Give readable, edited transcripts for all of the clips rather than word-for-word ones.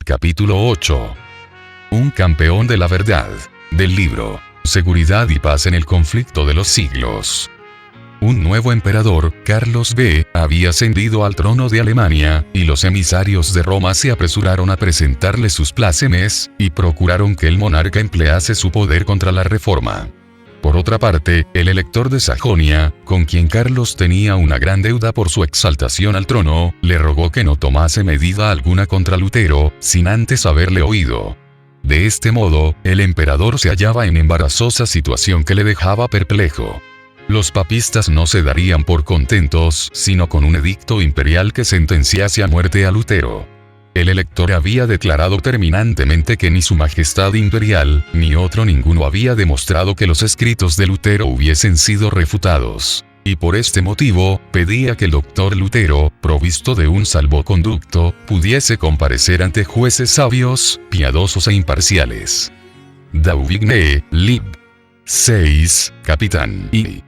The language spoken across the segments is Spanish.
Capítulo 8. Un campeón de la verdad. Del libro Seguridad y paz en el conflicto de los siglos. Un nuevo emperador, Carlos V, había ascendido al trono de Alemania, y los emisarios de Roma se apresuraron a presentarle sus plácemes, y procuraron que el monarca emplease su poder contra la reforma. Por otra parte, el elector de Sajonia, con quien Carlos tenía una gran deuda por su exaltación al trono, le rogó que no tomase medida alguna contra Lutero, sin antes haberle oído. De este modo, el emperador se hallaba en embarazosa situación que le dejaba perplejo. Los papistas no se darían por contentos, sino con un edicto imperial que sentenciase a muerte a Lutero. El elector había declarado terminantemente que ni su majestad imperial, ni otro ninguno había demostrado que los escritos de Lutero hubiesen sido refutados. Y por este motivo, pedía que el doctor Lutero, provisto de un salvoconducto, pudiese comparecer ante jueces sabios, piadosos e imparciales. Dauvigné, Lib. 6, Capitán I.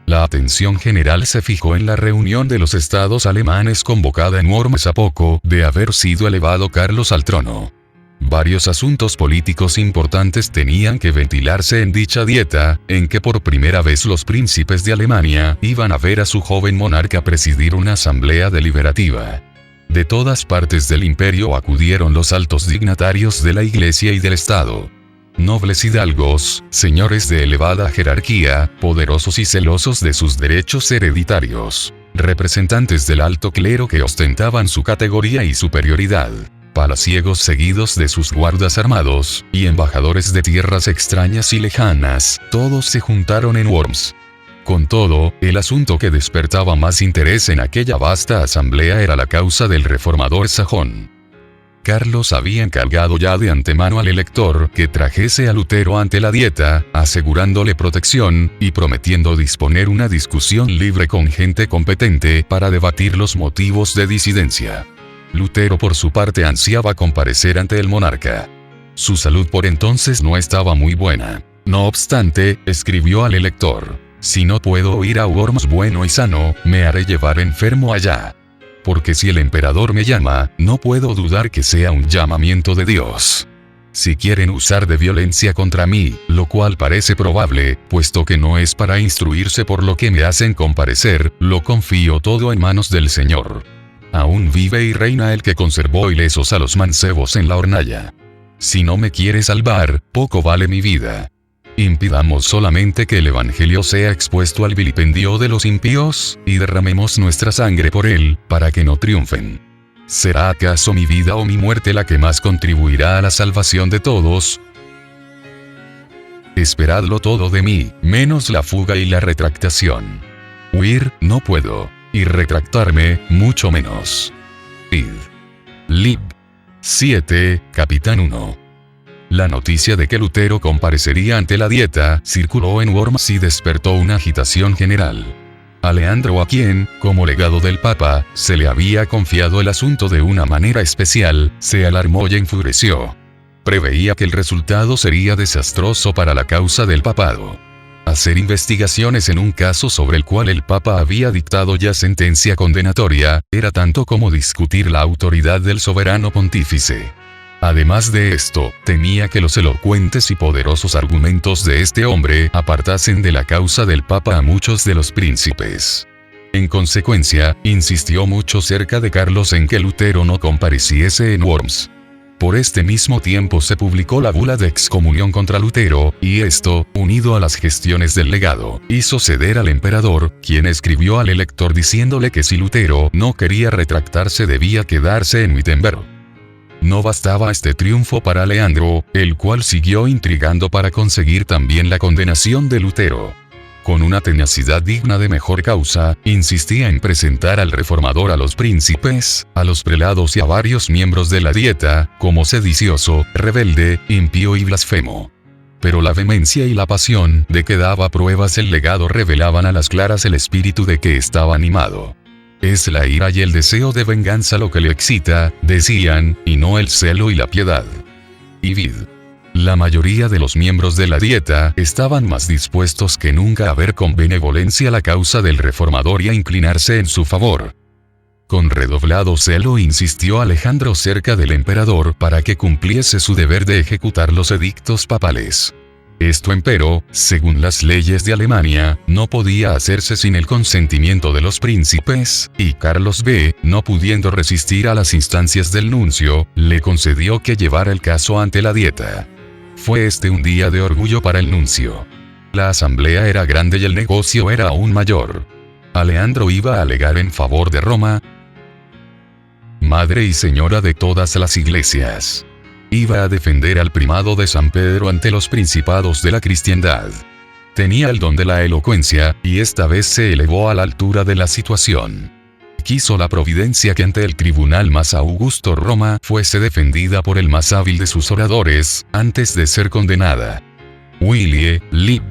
La atención general se fijó en la reunión de los estados alemanes convocada en Worms a poco de haber sido elevado Carlos al trono. Varios asuntos políticos importantes tenían que ventilarse en dicha dieta, en que por primera vez los príncipes de Alemania iban a ver a su joven monarca presidir una asamblea deliberativa. De todas partes del imperio acudieron los altos dignatarios de la Iglesia y del Estado. Nobles hidalgos, señores de elevada jerarquía, poderosos y celosos de sus derechos hereditarios, representantes del alto clero que ostentaban su categoría y superioridad, palaciegos seguidos de sus guardas armados, y embajadores de tierras extrañas y lejanas, todos se juntaron en Worms. Con todo, el asunto que despertaba más interés en aquella vasta asamblea era la causa del reformador sajón. Carlos había encargado ya de antemano al elector que trajese a Lutero ante la dieta, asegurándole protección, y prometiendo disponer una discusión libre con gente competente para debatir los motivos de disidencia. Lutero por su parte ansiaba comparecer ante el monarca. Su salud por entonces no estaba muy buena. No obstante, escribió al elector: «Si no puedo ir a Worms bueno y sano, me haré llevar enfermo allá. Porque si el emperador me llama, no puedo dudar que sea un llamamiento de Dios. Si quieren usar de violencia contra mí, lo cual parece probable, puesto que no es para instruirse por lo que me hacen comparecer, lo confío todo en manos del Señor. Aún vive y reina el que conservó ilesos a los mancebos en la hornalla. Si no me quiere salvar, poco vale mi vida. Impidamos solamente que el evangelio sea expuesto al vilipendio de los impíos, y derramemos nuestra sangre por él, para que no triunfen. ¿Será acaso mi vida o mi muerte la que más contribuirá a la salvación de todos? Esperadlo todo de mí, menos la fuga y la retractación. Huir, no puedo, y retractarme, mucho menos. Id. Lib. 7, Capitán 1. La noticia de que Lutero comparecería ante la dieta circuló en Worms y despertó una agitación general. A Leandro, a quien, como legado del Papa, se le había confiado el asunto de una manera especial, se alarmó y enfureció. Preveía que el resultado sería desastroso para la causa del papado. Hacer investigaciones en un caso sobre el cual el Papa había dictado ya sentencia condenatoria, era tanto como discutir la autoridad del soberano pontífice. Además de esto, temía que los elocuentes y poderosos argumentos de este hombre apartasen de la causa del Papa a muchos de los príncipes. En consecuencia, insistió mucho cerca de Carlos en que Lutero no compareciese en Worms. Por este mismo tiempo se publicó la bula de excomunión contra Lutero, y esto, unido a las gestiones del legado, hizo ceder al emperador, quien escribió al elector diciéndole que si Lutero no quería retractarse debía quedarse en Wittenberg. No bastaba este triunfo para Leandro, el cual siguió intrigando para conseguir también la condenación de Lutero. Con una tenacidad digna de mejor causa, insistía en presentar al reformador a los príncipes, a los prelados y a varios miembros de la dieta, como sedicioso, rebelde, impío y blasfemo. Pero la vehemencia y la pasión de que daba pruebas el legado revelaban a las claras el espíritu de que estaba animado. Es la ira y el deseo de venganza lo que le excita, decían, y no el celo y la piedad. Y vid. La mayoría de los miembros de la dieta estaban más dispuestos que nunca a ver con benevolencia la causa del reformador y a inclinarse en su favor. Con redoblado celo insistió Alejandro cerca del emperador para que cumpliese su deber de ejecutar los edictos papales. Esto empero, según las leyes de Alemania, no podía hacerse sin el consentimiento de los príncipes, y Carlos V, no pudiendo resistir a las instancias del nuncio, le concedió que llevara el caso ante la Dieta. Fue este un día de orgullo para el nuncio. La asamblea era grande y el negocio era aún mayor. Alejandro iba a alegar en favor de Roma, madre y señora de todas las iglesias. Iba a defender al primado de San Pedro ante los principados de la cristiandad. Tenía el don de la elocuencia, y esta vez se elevó a la altura de la situación. Quiso la providencia que ante el tribunal más augusto Roma fuese defendida por el más hábil de sus oradores, antes de ser condenada. Willie, Lib.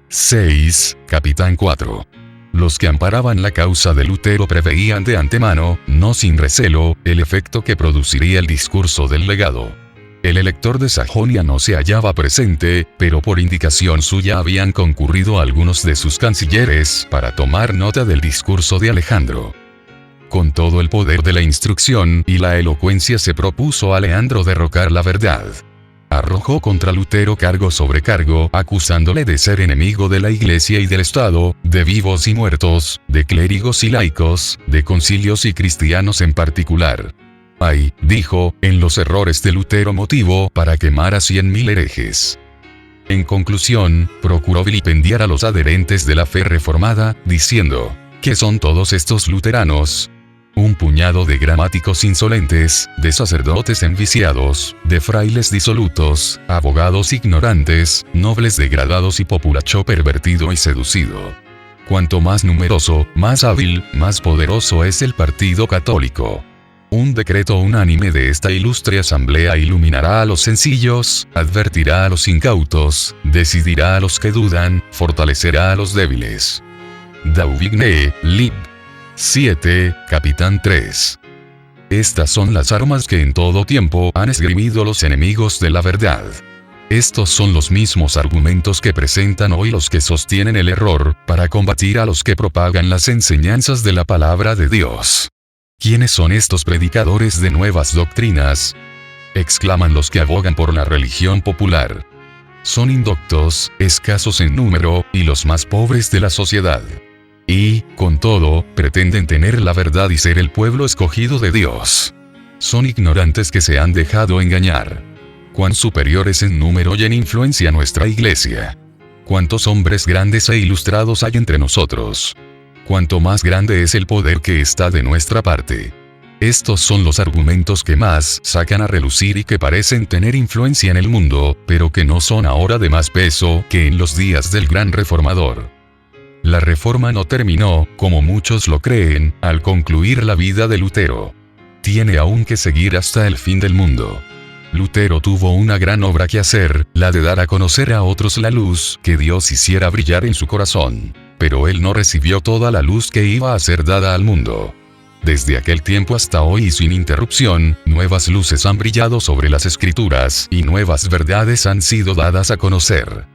6, Capitán 4. Los que amparaban la causa de Lutero preveían de antemano, no sin recelo, el efecto que produciría el discurso del legado. El elector de Sajonia no se hallaba presente, pero por indicación suya habían concurrido algunos de sus cancilleres para tomar nota del discurso de Alejandro. Con todo el poder de la instrucción y la elocuencia se propuso Alejandro derrocar la verdad. Arrojó contra Lutero cargo sobre cargo, acusándole de ser enemigo de la Iglesia y del Estado, de vivos y muertos, de clérigos y laicos, de concilios y cristianos en particular. Hay, dijo, en los errores de Lutero motivo para quemar a 100.000 herejes. En conclusión, procuró vilipendiar a los adherentes de la fe reformada, diciendo, ¿qué son todos estos luteranos? Un puñado de gramáticos insolentes, de sacerdotes enviciados, de frailes disolutos, abogados ignorantes, nobles degradados y populacho pervertido y seducido. Cuanto más numeroso, más hábil, más poderoso es el partido católico. Un decreto unánime de esta ilustre asamblea iluminará a los sencillos, advertirá a los incautos, decidirá a los que dudan, fortalecerá a los débiles. Dauvigné, Lib. 7, Capitán 3. Estas son las armas que en todo tiempo han esgrimido los enemigos de la verdad. Estos son los mismos argumentos que presentan hoy los que sostienen el error, para combatir a los que propagan las enseñanzas de la palabra de Dios. ¿Quiénes son estos predicadores de nuevas doctrinas?, exclaman los que abogan por la religión popular. Son indoctos, escasos en número, y los más pobres de la sociedad. Y, con todo, pretenden tener la verdad y ser el pueblo escogido de Dios. Son ignorantes que se han dejado engañar. Cuán superior es en número y en influencia nuestra Iglesia. Cuántos hombres grandes e ilustrados hay entre nosotros. Cuanto más grande es el poder que está de nuestra parte. Estos son los argumentos que más sacan a relucir y que parecen tener influencia en el mundo, pero que no son ahora de más peso que en los días del gran reformador. La reforma no terminó, como muchos lo creen, al concluir la vida de Lutero. Tiene aún que seguir hasta el fin del mundo. Lutero tuvo una gran obra que hacer, la de dar a conocer a otros la luz que Dios hiciera brillar en su corazón. Pero él no recibió toda la luz que iba a ser dada al mundo. Desde aquel tiempo hasta hoy y sin interrupción, nuevas luces han brillado sobre las Escrituras y nuevas verdades han sido dadas a conocer.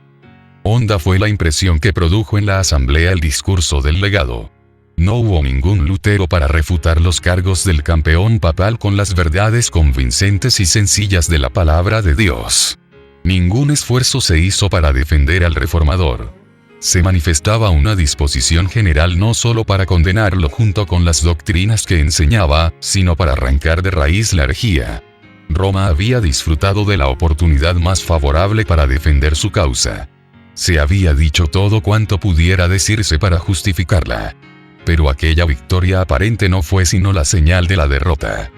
Honda fue la impresión que produjo en la asamblea el discurso del legado. No hubo ningún Lutero para refutar los cargos del campeón papal con las verdades convincentes y sencillas de la palabra de Dios. Ningún esfuerzo se hizo para defender al reformador. Se manifestaba una disposición general no solo para condenarlo junto con las doctrinas que enseñaba, sino para arrancar de raíz la herejía. Roma había disfrutado de la oportunidad más favorable para defender su causa. Se había dicho todo cuanto pudiera decirse para justificarla. Pero aquella victoria aparente no fue sino la señal de la derrota.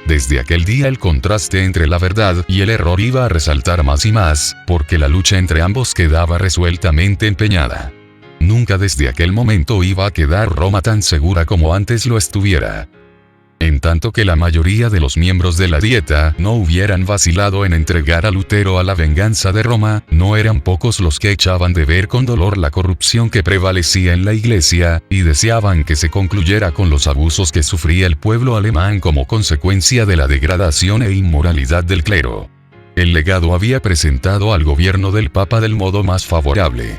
Desde aquel día el contraste entre la verdad y el error iba a resaltar más y más, porque la lucha entre ambos quedaba resueltamente empeñada. Nunca desde aquel momento iba a quedar Roma tan segura como antes lo estuviera. En tanto que la mayoría de los miembros de la Dieta no hubieran vacilado en entregar a Lutero a la venganza de Roma, no eran pocos los que echaban de ver con dolor la corrupción que prevalecía en la Iglesia, y deseaban que se concluyera con los abusos que sufría el pueblo alemán como consecuencia de la degradación e inmoralidad del clero. El legado había presentado al gobierno del Papa del modo más favorable.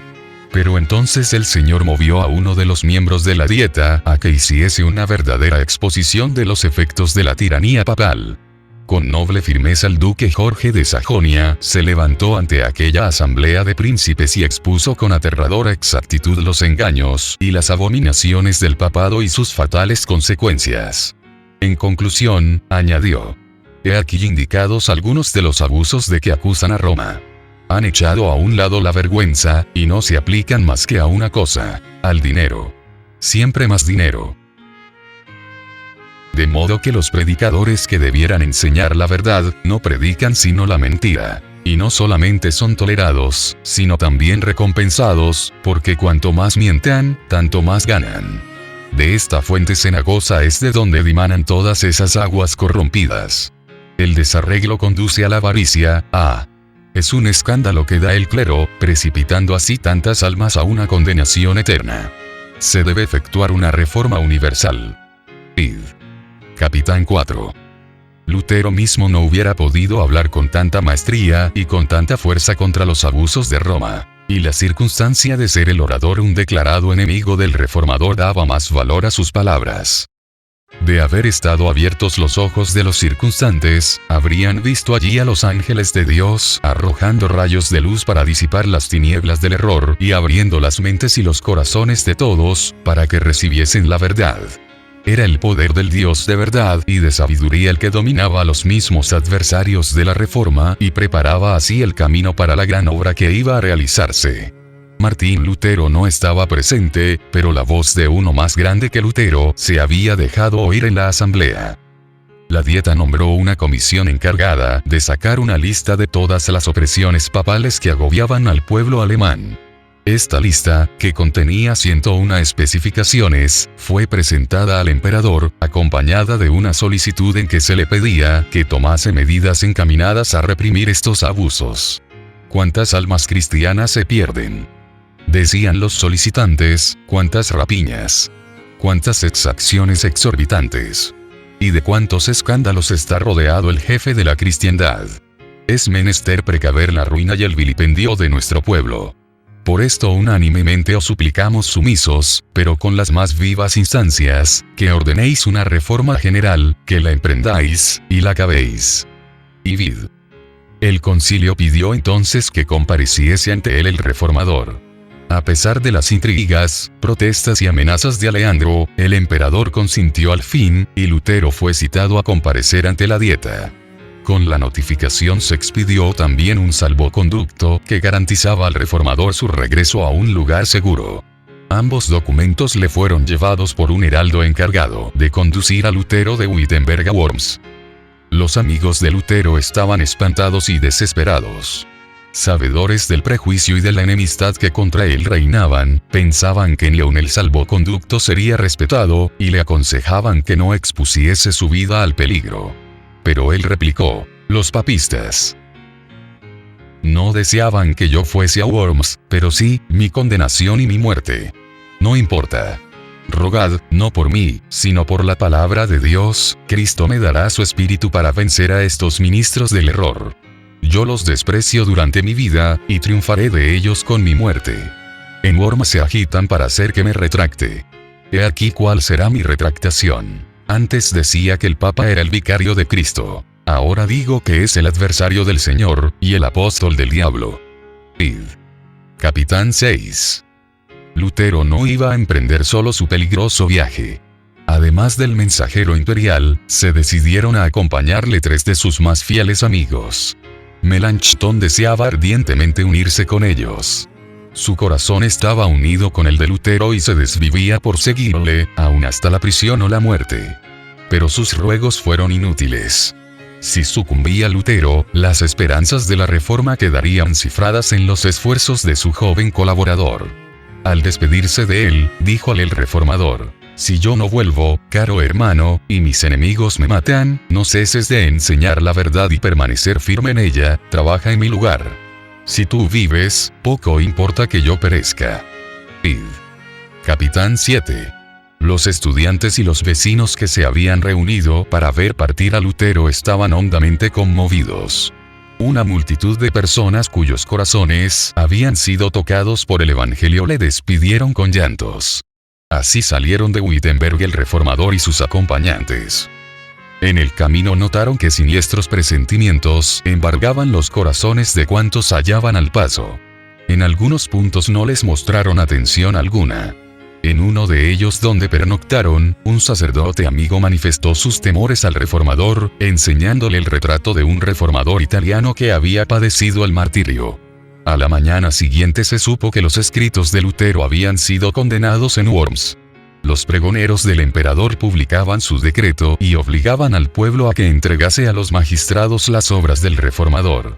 Pero entonces el Señor movió a uno de los miembros de la Dieta a que hiciese una verdadera exposición de los efectos de la tiranía papal. Con noble firmeza el duque Jorge de Sajonia se levantó ante aquella asamblea de príncipes y expuso con aterradora exactitud los engaños y las abominaciones del papado y sus fatales consecuencias. En conclusión, añadió: he aquí indicados algunos de los abusos de que acusan a Roma. Han echado a un lado la vergüenza, y no se aplican más que a una cosa: al dinero. Siempre más dinero. De modo que los predicadores que debieran enseñar la verdad, no predican sino la mentira. Y no solamente son tolerados, sino también recompensados, porque cuanto más mientan, tanto más ganan. De esta fuente cenagosa es de donde dimanan todas esas aguas corrompidas. El desarreglo conduce a la avaricia. Es un escándalo que da el clero, precipitando así tantas almas a una condenación eterna. Se debe efectuar una reforma universal. Id. Capitán 4. Lutero mismo no hubiera podido hablar con tanta maestría y con tanta fuerza contra los abusos de Roma, y la circunstancia de ser el orador un declarado enemigo del reformador daba más valor a sus palabras. De haber estado abiertos los ojos de los circunstantes, habrían visto allí a los ángeles de Dios arrojando rayos de luz para disipar las tinieblas del error y abriendo las mentes y los corazones de todos, para que recibiesen la verdad. Era el poder del Dios de verdad y de sabiduría el que dominaba a los mismos adversarios de la reforma y preparaba así el camino para la gran obra que iba a realizarse. Martín Lutero no estaba presente, pero la voz de uno más grande que Lutero se había dejado oír en la asamblea. La Dieta nombró una comisión encargada de sacar una lista de todas las opresiones papales que agobiaban al pueblo alemán. Esta lista, que contenía 101 especificaciones, fue presentada al emperador, acompañada de una solicitud en que se le pedía que tomase medidas encaminadas a reprimir estos abusos. ¿Cuántas almas cristianas se pierden?, decían los solicitantes. ¿Cuántas rapiñas? ¿Cuántas exacciones exorbitantes? ¿Y de cuántos escándalos está rodeado el jefe de la cristiandad? Es menester precaver la ruina y el vilipendio de nuestro pueblo. Por esto unánimemente os suplicamos sumisos, pero con las más vivas instancias, que ordenéis una reforma general, que la emprendáis, y la acabéis. Y vid. El concilio pidió entonces que compareciese ante él el reformador. A pesar de las intrigas, protestas y amenazas de Aleandro, el emperador consintió al fin, y Lutero fue citado a comparecer ante la Dieta. Con la notificación se expidió también un salvoconducto que garantizaba al reformador su regreso a un lugar seguro. Ambos documentos le fueron llevados por un heraldo encargado de conducir a Lutero de Wittenberg a Worms. Los amigos de Lutero estaban espantados y desesperados. Sabedores del prejuicio y de la enemistad que contra él reinaban, pensaban que ni aun el salvoconducto sería respetado, y le aconsejaban que no expusiese su vida al peligro. Pero él replicó: los papistas no deseaban que yo fuese a Worms, pero sí, mi condenación y mi muerte. No importa. Rogad, no por mí, sino por la palabra de Dios. Cristo me dará su espíritu para vencer a estos ministros del error. Yo los desprecio durante mi vida, y triunfaré de ellos con mi muerte. En Worms se agitan para hacer que me retracte. He aquí cuál será mi retractación. Antes decía que el Papa era el vicario de Cristo. Ahora digo que es el adversario del Señor, y el apóstol del diablo. Id. Capitán 6. Lutero no iba a emprender solo su peligroso viaje. Además del mensajero imperial, se decidieron a acompañarle 3 de sus más fieles amigos. Melanchthon deseaba ardientemente unirse con ellos. Su corazón estaba unido con el de Lutero y se desvivía por seguirle, aun hasta la prisión o la muerte. Pero sus ruegos fueron inútiles. Si sucumbía Lutero, las esperanzas de la reforma quedarían cifradas en los esfuerzos de su joven colaborador. Al despedirse de él, díjole el reformador: si yo no vuelvo, caro hermano, y mis enemigos me matan, no ceses de enseñar la verdad y permanecer firme en ella, trabaja en mi lugar. Si tú vives, poco importa que yo perezca. Id. Capitán 7. Los estudiantes y los vecinos que se habían reunido para ver partir a Lutero estaban hondamente conmovidos. Una multitud de personas cuyos corazones habían sido tocados por el Evangelio le despidieron con llantos. Así salieron de Wittenberg el reformador y sus acompañantes. En el camino notaron que siniestros presentimientos embargaban los corazones de cuantos hallaban al paso. En algunos puntos no les mostraron atención alguna. En uno de ellos donde pernoctaron, un sacerdote amigo manifestó sus temores al reformador, enseñándole el retrato de un reformador italiano que había padecido el martirio. A la mañana siguiente se supo que los escritos de Lutero habían sido condenados en Worms. Los pregoneros del emperador publicaban su decreto y obligaban al pueblo a que entregase a los magistrados las obras del reformador.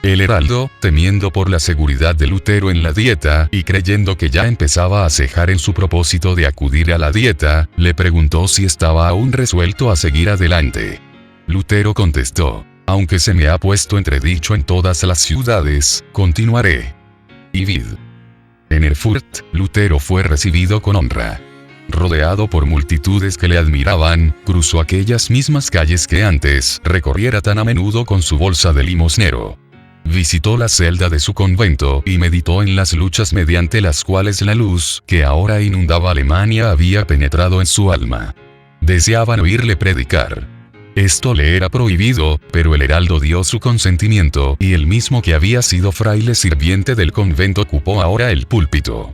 El heraldo, temiendo por la seguridad de Lutero en la dieta y creyendo que ya empezaba a cejar en su propósito de acudir a la dieta, le preguntó si estaba aún resuelto a seguir adelante. Lutero contestó: aunque se me ha puesto entredicho en todas las ciudades, continuaré. Y vid. En Erfurt, Lutero fue recibido con honra. Rodeado por multitudes que le admiraban, cruzó aquellas mismas calles que antes recorriera tan a menudo con su bolsa de limosnero. Visitó la celda de su convento y meditó en las luchas mediante las cuales la luz, que ahora inundaba Alemania, había penetrado en su alma. Deseaban oírle predicar. Esto le era prohibido, pero el heraldo dio su consentimiento y el mismo que había sido fraile sirviente del convento ocupó ahora el púlpito.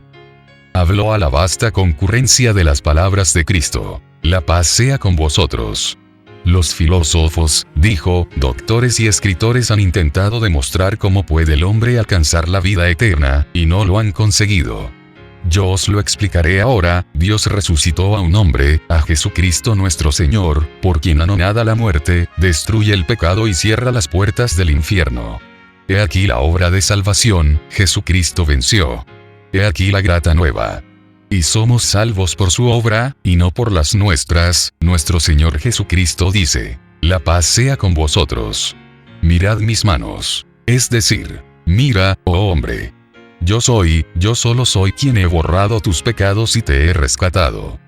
Habló a la vasta concurrencia de las palabras de Cristo: la paz sea con vosotros. Los filósofos, dijo, doctores y escritores han intentado demostrar cómo puede el hombre alcanzar la vida eterna, y no lo han conseguido. Yo os lo explicaré ahora. Dios resucitó a un hombre, a Jesucristo nuestro Señor, por quien anonada la muerte, destruye el pecado y cierra las puertas del infierno. He aquí la obra de salvación, Jesucristo venció. He aquí la grata nueva. Y somos salvos por su obra, y no por las nuestras. Nuestro Señor Jesucristo dice: la paz sea con vosotros. Mirad mis manos. Es decir, mira, oh hombre. Yo solo soy quien he borrado tus pecados y te he rescatado.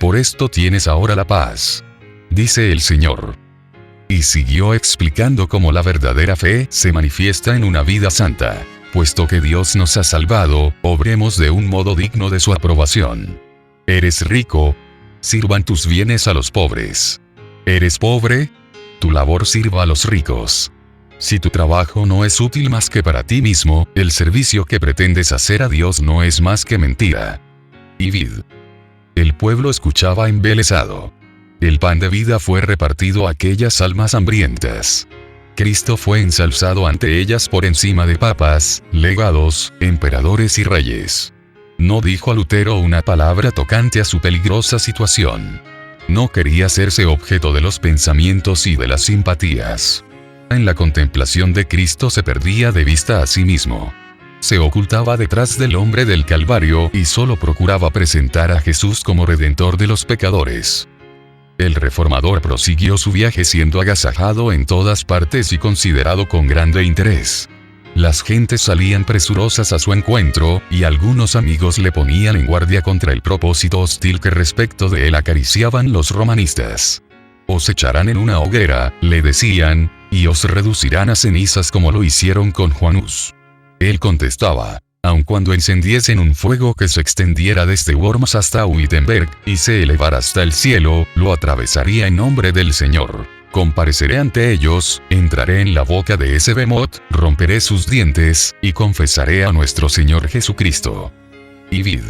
Por esto tienes ahora la paz, dice el Señor. Y siguió explicando cómo la verdadera fe se manifiesta en una vida santa. Puesto que Dios nos ha salvado, obremos de un modo digno de su aprobación. ¿Eres rico? Sirvan tus bienes a los pobres. ¿Eres pobre? Tu labor sirva a los ricos. Si tu trabajo no es útil más que para ti mismo, el servicio que pretendes hacer a Dios no es más que mentira. Y vid. El pueblo escuchaba embelesado. El pan de vida fue repartido a aquellas almas hambrientas. Cristo fue ensalzado ante ellas por encima de papas, legados, emperadores y reyes. No dijo a Lutero una palabra tocante a su peligrosa situación. No quería hacerse objeto de los pensamientos y de las simpatías. En la contemplación de Cristo se perdía de vista a sí mismo. Se ocultaba detrás del hombre del Calvario y solo procuraba presentar a Jesús como redentor de los pecadores. El reformador prosiguió su viaje siendo agasajado en todas partes y considerado con grande interés. Las gentes salían presurosas a su encuentro, y algunos amigos le ponían en guardia contra el propósito hostil que respecto de él acariciaban los romanistas. Os echarán en una hoguera, le decían, y os reducirán a cenizas como lo hicieron con Juan Hus. Él contestaba: aun cuando encendiesen un fuego que se extendiera desde Worms hasta Wittenberg, y se elevara hasta el cielo, lo atravesaría en nombre del Señor. Compareceré ante ellos, entraré en la boca de ese behemoth, romperé sus dientes, y confesaré a nuestro Señor Jesucristo. Y vid.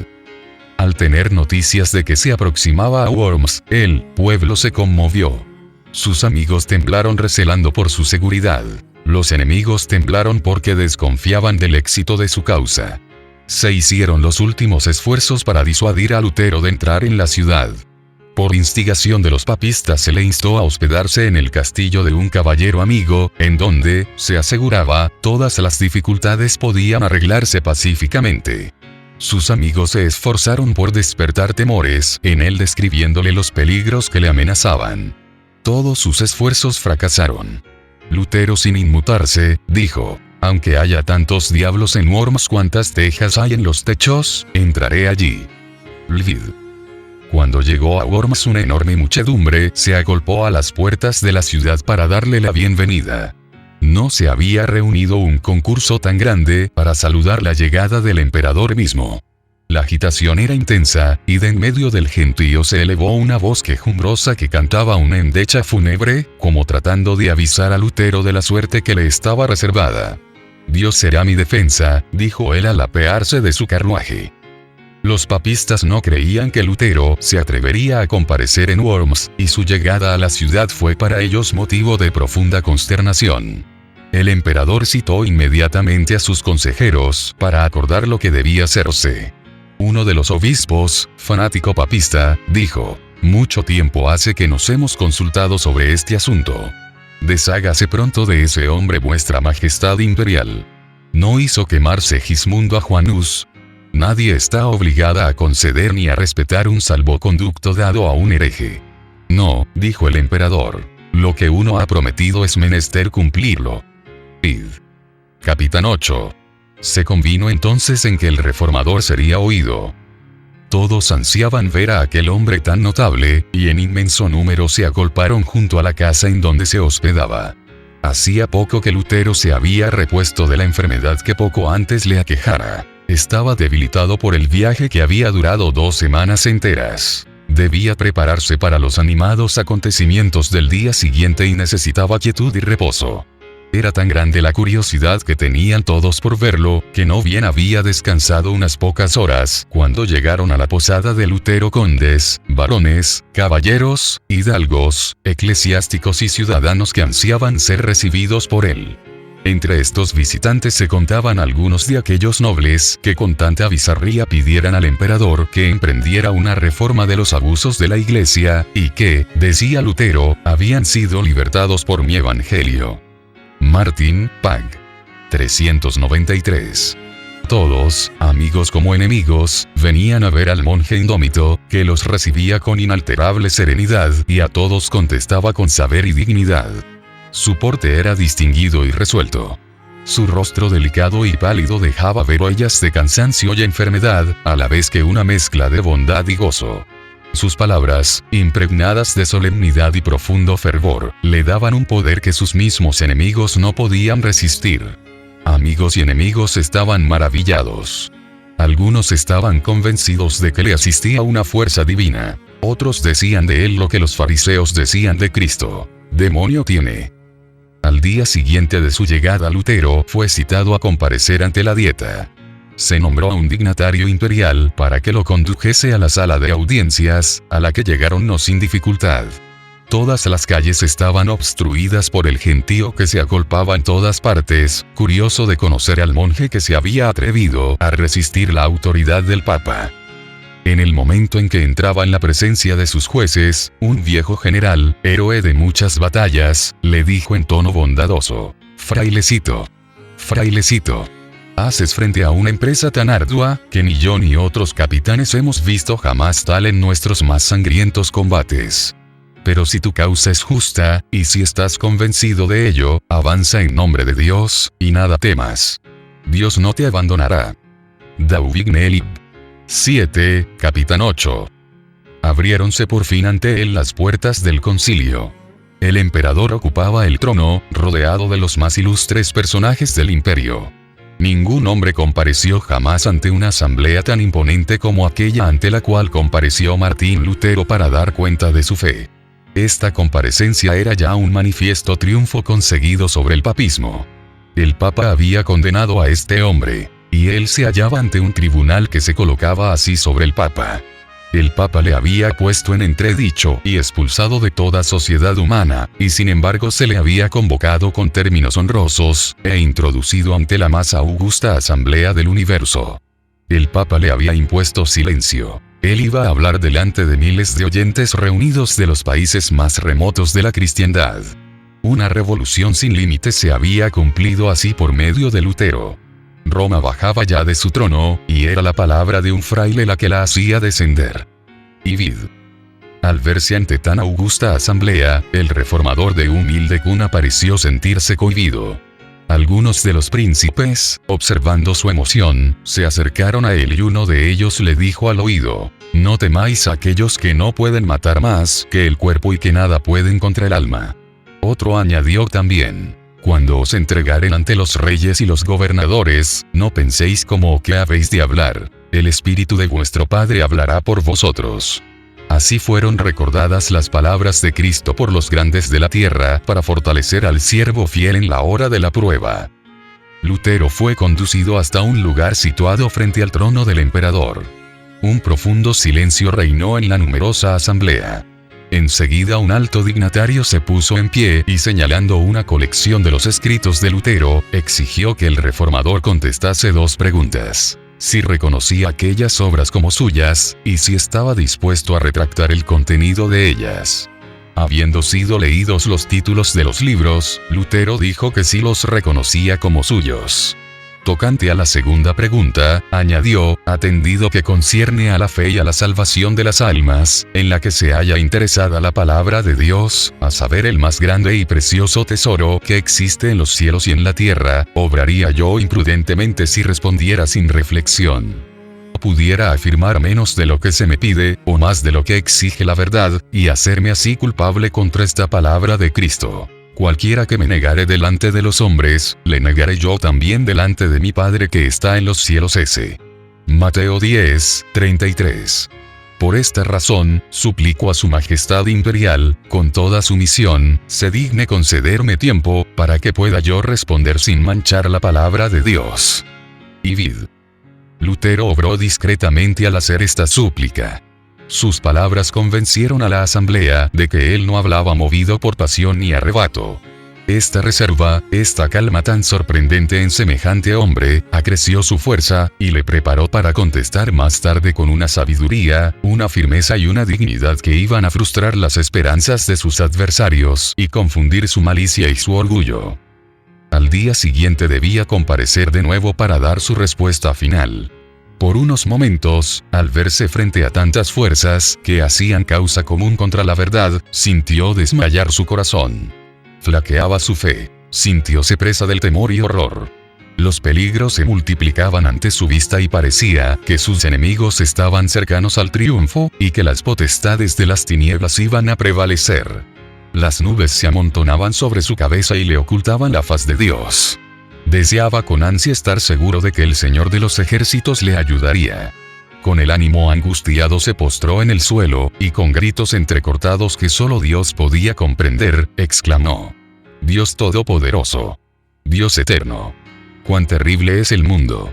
Al tener noticias de que se aproximaba a Worms, el pueblo se conmovió. Sus amigos temblaron recelando por su seguridad. Los enemigos temblaron porque desconfiaban del éxito de su causa. Se hicieron los últimos esfuerzos para disuadir a Lutero de entrar en la ciudad. Por instigación de los papistas se le instó a hospedarse en el castillo de un caballero amigo, en donde, se aseguraba, todas las dificultades podían arreglarse pacíficamente. Sus amigos se esforzaron por despertar temores en él, describiéndole los peligros que le amenazaban. Todos sus esfuerzos fracasaron. Lutero, sin inmutarse, dijo: aunque haya tantos diablos en Worms cuantas tejas hay en los techos, entraré allí. Lvid. Cuando llegó a Worms, una enorme muchedumbre se agolpó a las puertas de la ciudad para darle la bienvenida. No se había reunido un concurso tan grande para saludar la llegada del emperador mismo. La agitación era intensa, y de en medio del gentío se elevó una voz quejumbrosa que cantaba una endecha fúnebre, como tratando de avisar a Lutero de la suerte que le estaba reservada. «Dios será mi defensa», dijo él al apearse de su carruaje. Los papistas no creían que Lutero se atrevería a comparecer en Worms, y su llegada a la ciudad fue para ellos motivo de profunda consternación. El emperador citó inmediatamente a sus consejeros para acordar lo que debía hacerse. Uno de los obispos, fanático papista, dijo: «Mucho tiempo hace que nos hemos consultado sobre este asunto. Deshágase pronto de ese hombre vuestra majestad imperial. ¿No hizo quemar Segismundo a Juanus? Nadie está obligada a conceder ni a respetar un salvoconducto dado a un hereje». «No», dijo el emperador, «lo que uno ha prometido es menester cumplirlo». Id. Capitán 8. Se convino entonces en que el reformador sería oído. Todos ansiaban ver a aquel hombre tan notable, y en inmenso número se agolparon junto a la casa en donde se hospedaba. Hacía poco que Lutero se había repuesto de la enfermedad que poco antes le aquejara. Estaba debilitado por el viaje que había durado 2 semanas enteras. Debía prepararse para los animados acontecimientos del día siguiente y necesitaba quietud y reposo. Era tan grande la curiosidad que tenían todos por verlo, que no bien había descansado unas pocas horas, cuando llegaron a la posada de Lutero condes, varones, caballeros, hidalgos, eclesiásticos y ciudadanos que ansiaban ser recibidos por él. Entre estos visitantes se contaban algunos de aquellos nobles que con tanta bizarría pidieran al emperador que emprendiera una reforma de los abusos de la Iglesia, y que, decía Lutero, habían sido libertados por mi evangelio. Martin, Pag. 393. Todos, amigos como enemigos, venían a ver al monje indómito, que los recibía con inalterable serenidad y a todos contestaba con saber y dignidad. Su porte era distinguido y resuelto. Su rostro delicado y pálido dejaba ver huellas de cansancio y enfermedad, a la vez que una mezcla de bondad y gozo. Sus palabras, impregnadas de solemnidad y profundo fervor, le daban un poder que sus mismos enemigos no podían resistir. Amigos y enemigos estaban maravillados. Algunos estaban convencidos de que le asistía una fuerza divina. Otros decían de él lo que los fariseos decían de Cristo: «Demonio tiene». Al día siguiente de su llegada, Lutero fue citado a comparecer ante la Dieta. Se nombró a un dignatario imperial para que lo condujese a la sala de audiencias, a la que llegaron no sin dificultad. Todas las calles estaban obstruidas por el gentío que se agolpaba en todas partes, curioso de conocer al monje que se había atrevido a resistir la autoridad del Papa. En el momento en que entraba en la presencia de sus jueces, un viejo general, héroe de muchas batallas, le dijo en tono bondadoso: «Frailecito, frailecito, haces frente a una empresa tan ardua, que ni yo ni otros capitanes hemos visto jamás tal en nuestros más sangrientos combates. Pero si tu causa es justa, y si estás convencido de ello, avanza en nombre de Dios, y nada temas. Dios no te abandonará». Dauvignelli. 7, Capitán 8. Abriéronse por fin ante él las puertas del concilio. El emperador ocupaba el trono, rodeado de los más ilustres personajes del imperio. Ningún hombre compareció jamás ante una asamblea tan imponente como aquella ante la cual compareció Martín Lutero para dar cuenta de su fe. Esta comparecencia era ya un manifiesto triunfo conseguido sobre el papismo. El Papa había condenado a este hombre, y él se hallaba ante un tribunal que se colocaba así sobre el Papa. El Papa le había puesto en entredicho y expulsado de toda sociedad humana, y sin embargo se le había convocado con términos honrosos, e introducido ante la más augusta asamblea del universo. El Papa le había impuesto silencio. Él iba a hablar delante de miles de oyentes reunidos de los países más remotos de la cristiandad. Una revolución sin límites se había cumplido así por medio de Lutero. Roma bajaba ya de su trono, y era la palabra de un fraile la que la hacía descender. Y vid. Al verse ante tan augusta asamblea, el reformador de humilde cuna pareció sentirse cohibido. Algunos de los príncipes, observando su emoción, se acercaron a él y uno de ellos le dijo al oído: «No temáis a aquellos que no pueden matar más que el cuerpo y que nada pueden contra el alma». Otro añadió también: Cuando os entregaren ante los reyes y los gobernadores, no penséis cómo que habéis de hablar. El Espíritu de vuestro Padre hablará por vosotros. Así fueron recordadas las palabras de Cristo por los grandes de la tierra para fortalecer al siervo fiel en la hora de la prueba. Lutero fue conducido hasta un lugar situado frente al trono del emperador. Un profundo silencio reinó en la numerosa asamblea. Enseguida un alto dignatario se puso en pie y señalando una colección de los escritos de Lutero, exigió que el reformador contestase dos preguntas: si reconocía aquellas obras como suyas, y si estaba dispuesto a retractar el contenido de ellas. Habiendo sido leídos los títulos de los libros, Lutero dijo que sí los reconocía como suyos. Tocante a la segunda pregunta, añadió, atendido que concierne a la fe y a la salvación de las almas, en la que se halla interesada la palabra de Dios, a saber el más grande y precioso tesoro que existe en los cielos y en la tierra, obraría yo imprudentemente si respondiera sin reflexión. Pudiera afirmar menos de lo que se me pide, o más de lo que exige la verdad, y hacerme así culpable contra esta palabra de Cristo. Cualquiera que me negare delante de los hombres, le negaré yo también delante de mi Padre que está en los cielos. S. Mateo 10:33. Por esta razón, suplico a su Majestad Imperial, con toda sumisión, se digne concederme tiempo, para que pueda yo responder sin manchar la palabra de Dios. Y vid. Lutero obró discretamente al hacer esta súplica. Sus palabras convencieron a la asamblea de que él no hablaba movido por pasión ni arrebato. Esta reserva, esta calma tan sorprendente en semejante hombre, acreció su fuerza, y le preparó para contestar más tarde con una sabiduría, una firmeza y una dignidad que iban a frustrar las esperanzas de sus adversarios y confundir su malicia y su orgullo. Al día siguiente debía comparecer de nuevo para dar su respuesta final. Por unos momentos, al verse frente a tantas fuerzas que hacían causa común contra la verdad, sintió desmayar su corazón. Flaqueaba su fe, sintióse presa del temor y horror. Los peligros se multiplicaban ante su vista y parecía que sus enemigos estaban cercanos al triunfo, y que las potestades de las tinieblas iban a prevalecer. Las nubes se amontonaban sobre su cabeza y le ocultaban la faz de Dios. Deseaba con ansia estar seguro de que el Señor de los ejércitos le ayudaría. Con el ánimo angustiado se postró en el suelo, y con gritos entrecortados que solo Dios podía comprender, exclamó: Dios Todopoderoso, Dios Eterno, cuán terrible es el mundo.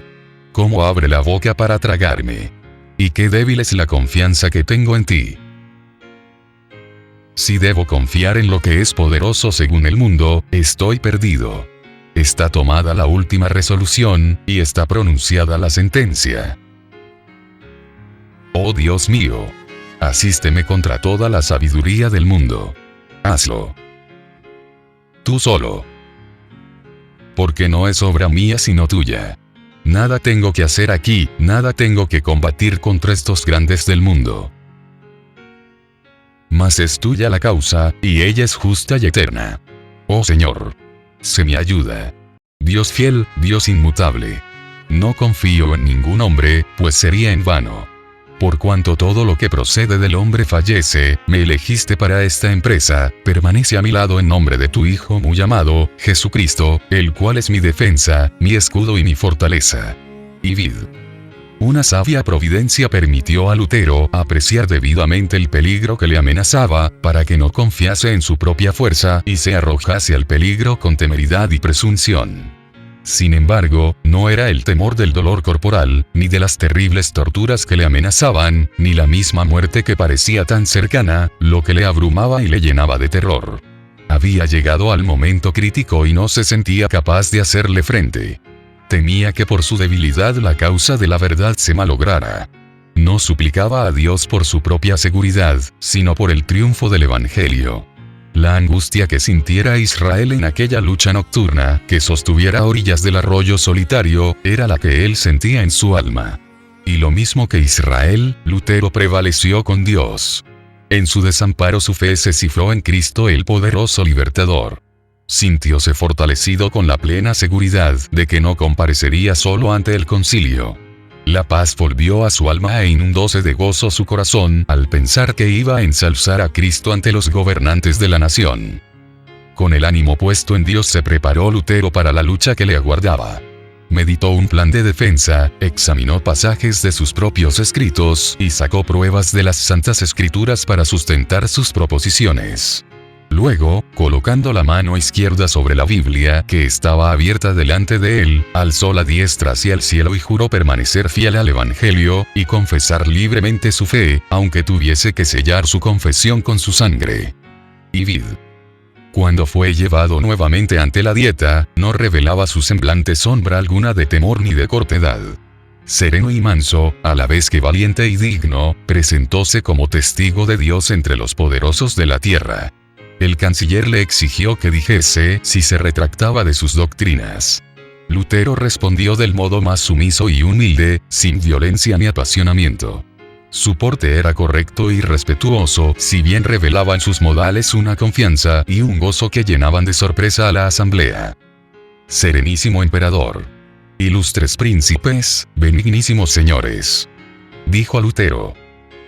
Cómo abre la boca para tragarme. Y qué débil es la confianza que tengo en ti. Si debo confiar en lo que es poderoso según el mundo, estoy perdido. Está tomada la última resolución, y está pronunciada la sentencia. Oh Dios mío, asísteme contra toda la sabiduría del mundo. Hazlo. Tú solo. Porque no es obra mía sino tuya. Nada tengo que hacer aquí, nada tengo que combatir contra estos grandes del mundo. Mas es tuya la causa, y ella es justa y eterna. Oh Señor, sé mi ayuda. Dios fiel, Dios inmutable. No confío en ningún hombre, pues sería en vano. Por cuanto todo lo que procede del hombre fallece, me elegiste para esta empresa, permanece a mi lado en nombre de tu Hijo muy amado, Jesucristo, el cual es mi defensa, mi escudo y mi fortaleza. Y vid. Una sabia providencia permitió a Lutero apreciar debidamente el peligro que le amenazaba, para que no confiase en su propia fuerza y se arrojase al peligro con temeridad y presunción. Sin embargo, no era el temor del dolor corporal, ni de las terribles torturas que le amenazaban, ni la misma muerte que parecía tan cercana, lo que le abrumaba y le llenaba de terror. Había llegado al momento crítico y no se sentía capaz de hacerle frente. Temía que por su debilidad la causa de la verdad se malograra. No suplicaba a Dios por su propia seguridad, sino por el triunfo del Evangelio. La angustia que sintiera Israel en aquella lucha nocturna, que sostuviera a orillas del arroyo solitario, era la que él sentía en su alma. Y lo mismo que Israel, Lutero prevaleció con Dios. En su desamparo su fe se cifró en Cristo el poderoso libertador. Sintióse fortalecido con la plena seguridad de que no comparecería solo ante el concilio. La paz volvió a su alma e inundóse de gozo su corazón al pensar que iba a ensalzar a Cristo ante los gobernantes de la nación. Con el ánimo puesto en Dios se preparó Lutero para la lucha que le aguardaba. Meditó un plan de defensa, examinó pasajes de sus propios escritos y sacó pruebas de las Santas Escrituras para sustentar sus proposiciones. Luego, colocando la mano izquierda sobre la Biblia que estaba abierta delante de él, alzó la diestra hacia el cielo y juró permanecer fiel al Evangelio y confesar libremente su fe, aunque tuviese que sellar su confesión con su sangre. Y vid. Cuando fue llevado nuevamente ante la dieta, no revelaba su semblante sombra alguna de temor ni de cortedad. Sereno y manso, a la vez que valiente y digno, presentóse como testigo de Dios entre los poderosos de la tierra. El canciller le exigió que dijese si se retractaba de sus doctrinas. Lutero respondió del modo más sumiso y humilde, sin violencia ni apasionamiento. Su porte era correcto y respetuoso, si bien revelaba en sus modales una confianza y un gozo que llenaban de sorpresa a la asamblea. Serenísimo emperador. Ilustres príncipes, benignísimos señores. Dijo a Lutero.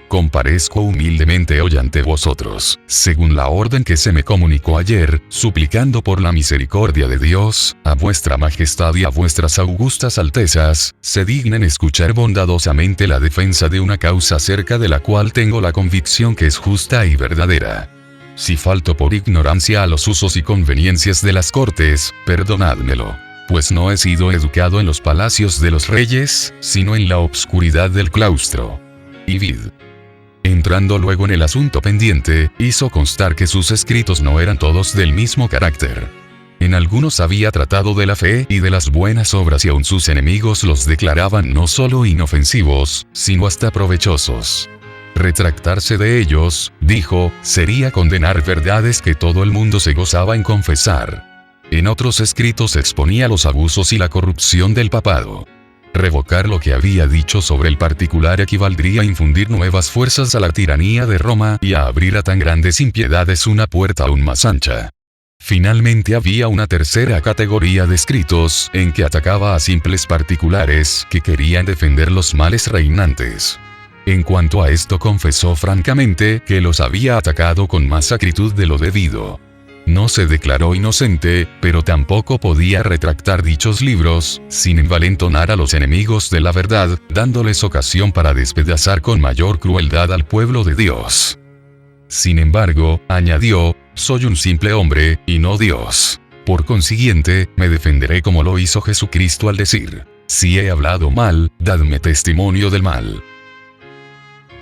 Comparezco humildemente hoy ante vosotros, según la orden que se me comunicó ayer, suplicando por la misericordia de Dios, a vuestra majestad y a vuestras augustas altezas, se dignen escuchar bondadosamente la defensa de una causa acerca de la cual tengo la convicción que es justa y verdadera. Si falto por ignorancia a los usos y conveniencias de las cortes, perdonádmelo, pues no he sido educado en los palacios de los reyes, sino en la obscuridad del claustro. Y vid. Entrando luego en el asunto pendiente, hizo constar que sus escritos no eran todos del mismo carácter. En algunos había tratado de la fe y de las buenas obras y aun sus enemigos los declaraban no solo inofensivos, sino hasta provechosos. Retractarse de ellos, dijo, sería condenar verdades que todo el mundo se gozaba en confesar. En otros escritos exponía los abusos y la corrupción del papado. Revocar lo que había dicho sobre el particular equivaldría a infundir nuevas fuerzas a la tiranía de Roma y a abrir a tan grandes impiedades una puerta aún más ancha. Finalmente había una tercera categoría de escritos en que atacaba a simples particulares que querían defender los males reinantes. En cuanto a esto confesó francamente que los había atacado con más acritud de lo debido. No se declaró inocente, pero tampoco podía retractar dichos libros, sin envalentonar a los enemigos de la verdad, dándoles ocasión para despedazar con mayor crueldad al pueblo de Dios. Sin embargo, añadió, soy un simple hombre, y no Dios. Por consiguiente, me defenderé como lo hizo Jesucristo al decir, si he hablado mal, dadme testimonio del mal.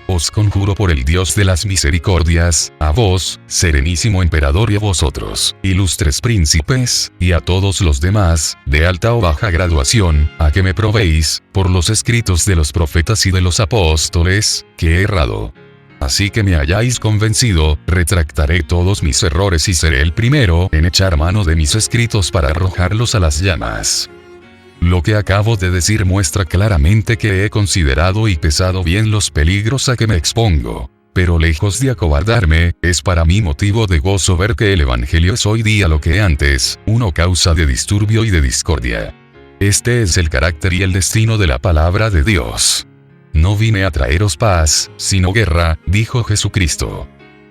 Os conjuro por el Dios de las misericordias, a vos, serenísimo emperador, y a vosotros, ilustres príncipes, y a todos los demás, de alta o baja graduación, a que me probéis, por los escritos de los profetas y de los apóstoles, que he errado. Así que me hayáis convencido, retractaré todos mis errores y seré el primero en echar mano de mis escritos para arrojarlos a las llamas. Lo que acabo de decir muestra claramente que he considerado y pesado bien los peligros a que me expongo. Pero lejos de acobardarme, es para mí motivo de gozo ver que el Evangelio es hoy día lo que antes, una causa de disturbio y de discordia. Este es el carácter y el destino de la palabra de Dios. No vine a traeros paz, sino guerra, dijo Jesucristo.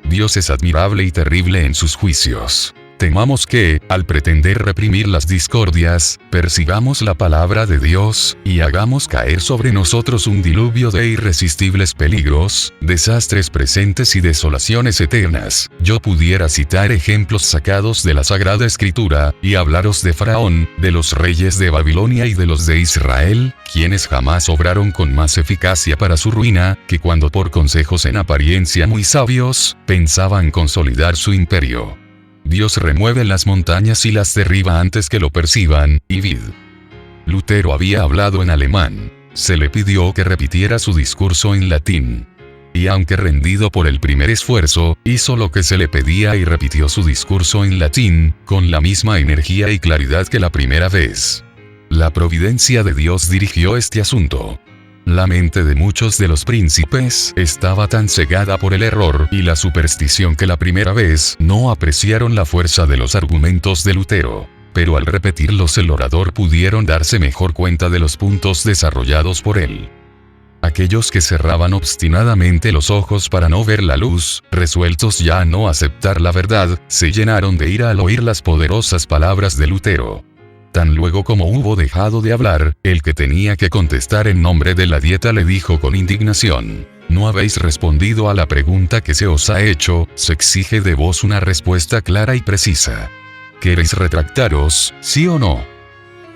Dios es admirable y terrible en sus juicios. Temamos que, al pretender reprimir las discordias, persigamos la palabra de Dios, y hagamos caer sobre nosotros un diluvio de irresistibles peligros, desastres presentes y desolaciones eternas. Yo pudiera citar ejemplos sacados de la Sagrada Escritura, y hablaros de Faraón, de los reyes de Babilonia y de los de Israel, quienes jamás obraron con más eficacia para su ruina, que cuando por consejos en apariencia muy sabios, pensaban consolidar su imperio. Dios remueve las montañas y las derriba antes que lo perciban, y vid. Lutero había hablado en alemán. Se le pidió que repitiera su discurso en latín. Y aunque rendido por el primer esfuerzo, hizo lo que se le pedía y repitió su discurso en latín, con la misma energía y claridad que la primera vez. La providencia de Dios dirigió este asunto. La mente de muchos de los príncipes estaba tan cegada por el error y la superstición que la primera vez no apreciaron la fuerza de los argumentos de Lutero. Pero al repetirlos el orador pudieron darse mejor cuenta de los puntos desarrollados por él. Aquellos que cerraban obstinadamente los ojos para no ver la luz, resueltos ya a no aceptar la verdad, se llenaron de ira al oír las poderosas palabras de Lutero. Tan luego como hubo dejado de hablar, el que tenía que contestar en nombre de la Dieta le dijo con indignación: «No habéis respondido a la pregunta que se os ha hecho, se exige de vos una respuesta clara y precisa. ¿Queréis retractaros, sí o no?».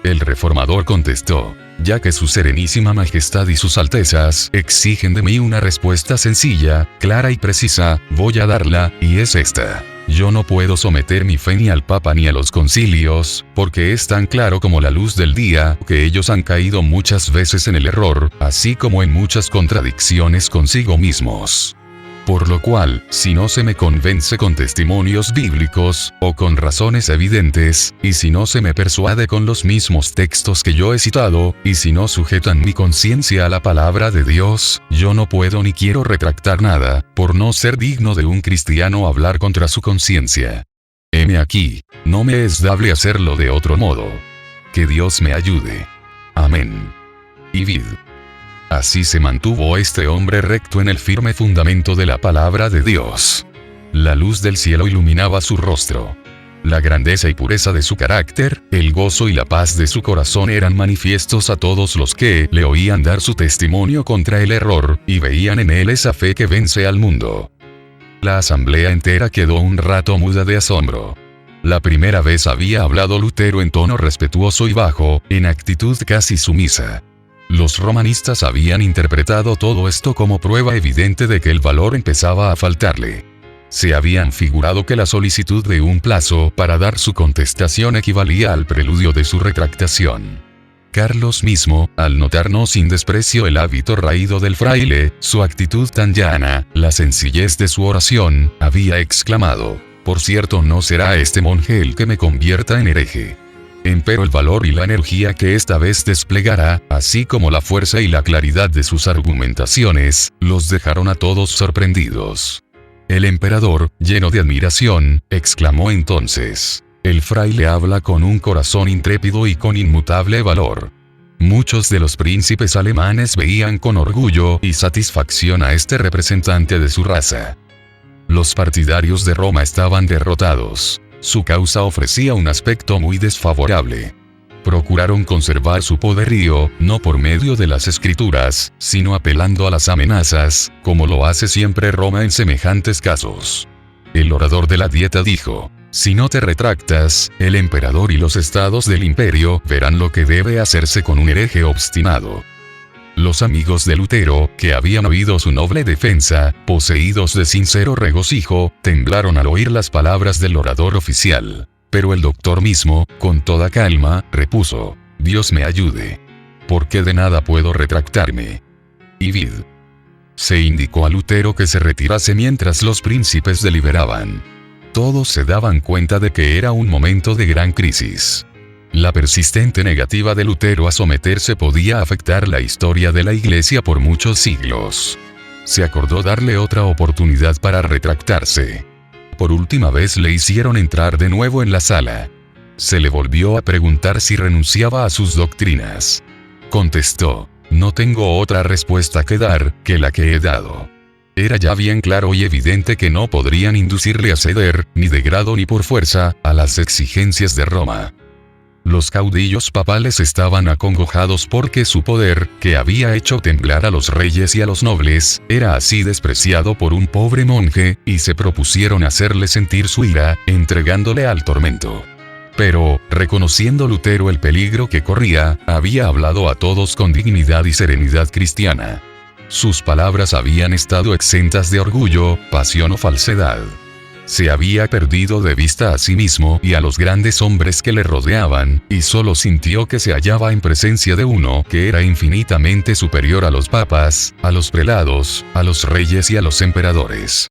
El reformador contestó: «Ya que su serenísima majestad y sus altezas exigen de mí una respuesta sencilla, clara y precisa, voy a darla, y es esta. Yo no puedo someter mi fe ni al Papa ni a los concilios, porque es tan claro como la luz del día que ellos han caído muchas veces en el error, así como en muchas contradicciones consigo mismos. Por lo cual, si no se me convence con testimonios bíblicos, o con razones evidentes, y si no se me persuade con los mismos textos que yo he citado, y si no sujetan mi conciencia a la palabra de Dios, yo no puedo ni quiero retractar nada, por no ser digno de un cristiano hablar contra su conciencia. Heme aquí, no me es dable hacerlo de otro modo. Que Dios me ayude. Amén. Y vid. Así se mantuvo este hombre recto en el firme fundamento de la palabra de Dios. La luz del cielo iluminaba su rostro. La grandeza y pureza de su carácter, el gozo y la paz de su corazón eran manifiestos a todos los que le oían dar su testimonio contra el error, y veían en él esa fe que vence al mundo. La asamblea entera quedó un rato muda de asombro. La primera vez había hablado Lutero en tono respetuoso y bajo, en actitud casi sumisa. Los romanistas habían interpretado todo esto como prueba evidente de que el valor empezaba a faltarle. Se habían figurado que la solicitud de un plazo para dar su contestación equivalía al preludio de su retractación. Carlos mismo, al notar no sin desprecio el hábito raído del fraile, su actitud tan llana, la sencillez de su oración, había exclamado: «Por cierto, no será este monje el que me convierta en hereje». Empero el valor y la energía que esta vez desplegará, así como la fuerza y la claridad de sus argumentaciones, los dejaron a todos sorprendidos. El emperador, lleno de admiración, exclamó entonces: «El fraile habla con un corazón intrépido y con inmutable valor». Muchos de los príncipes alemanes veían con orgullo y satisfacción a este representante de su raza. Los partidarios de Roma estaban derrotados. Su causa ofrecía un aspecto muy desfavorable. Procuraron conservar su poderío, no por medio de las escrituras, sino apelando a las amenazas, como lo hace siempre Roma en semejantes casos. El orador de la Dieta dijo: «Si no te retractas, el emperador y los estados del imperio verán lo que debe hacerse con un hereje obstinado». Los amigos de Lutero, que habían oído su noble defensa, poseídos de sincero regocijo, temblaron al oír las palabras del orador oficial. Pero el doctor mismo, con toda calma, repuso: «Dios me ayude. Porque de nada puedo retractarme». Y vid. Se indicó a Lutero que se retirase mientras los príncipes deliberaban. Todos se daban cuenta de que era un momento de gran crisis. La persistente negativa de Lutero a someterse podía afectar la historia de la Iglesia por muchos siglos. Se acordó darle otra oportunidad para retractarse. Por última vez le hicieron entrar de nuevo en la sala. Se le volvió a preguntar si renunciaba a sus doctrinas. Contestó: «No tengo otra respuesta que dar que la que he dado». Era ya bien claro y evidente que no podrían inducirle a ceder, ni de grado ni por fuerza, a las exigencias de Roma. Los caudillos papales estaban acongojados porque su poder, que había hecho temblar a los reyes y a los nobles, era así despreciado por un pobre monje, y se propusieron hacerle sentir su ira, entregándole al tormento. Pero, reconociendo Lutero el peligro que corría, había hablado a todos con dignidad y serenidad cristiana. Sus palabras habían estado exentas de orgullo, pasión o falsedad. Se había perdido de vista a sí mismo y a los grandes hombres que le rodeaban, y solo sintió que se hallaba en presencia de uno que era infinitamente superior a los papas, a los prelados, a los reyes y a los emperadores.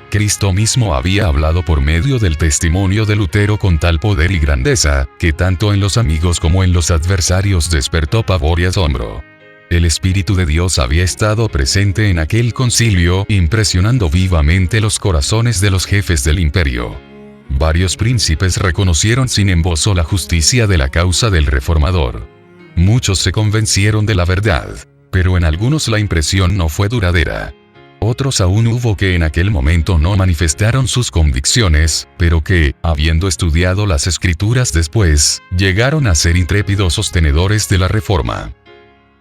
Cristo mismo había hablado por medio del testimonio de Lutero con tal poder y grandeza, que tanto en los amigos como en los adversarios despertó pavor y asombro. El Espíritu de Dios había estado presente en aquel concilio, impresionando vivamente los corazones de los jefes del imperio. Varios príncipes reconocieron sin embozo la justicia de la causa del reformador. Muchos se convencieron de la verdad. Pero en algunos la impresión no fue duradera. Otros aún hubo que en aquel momento no manifestaron sus convicciones, pero que, habiendo estudiado las escrituras después, llegaron a ser intrépidos sostenedores de la Reforma.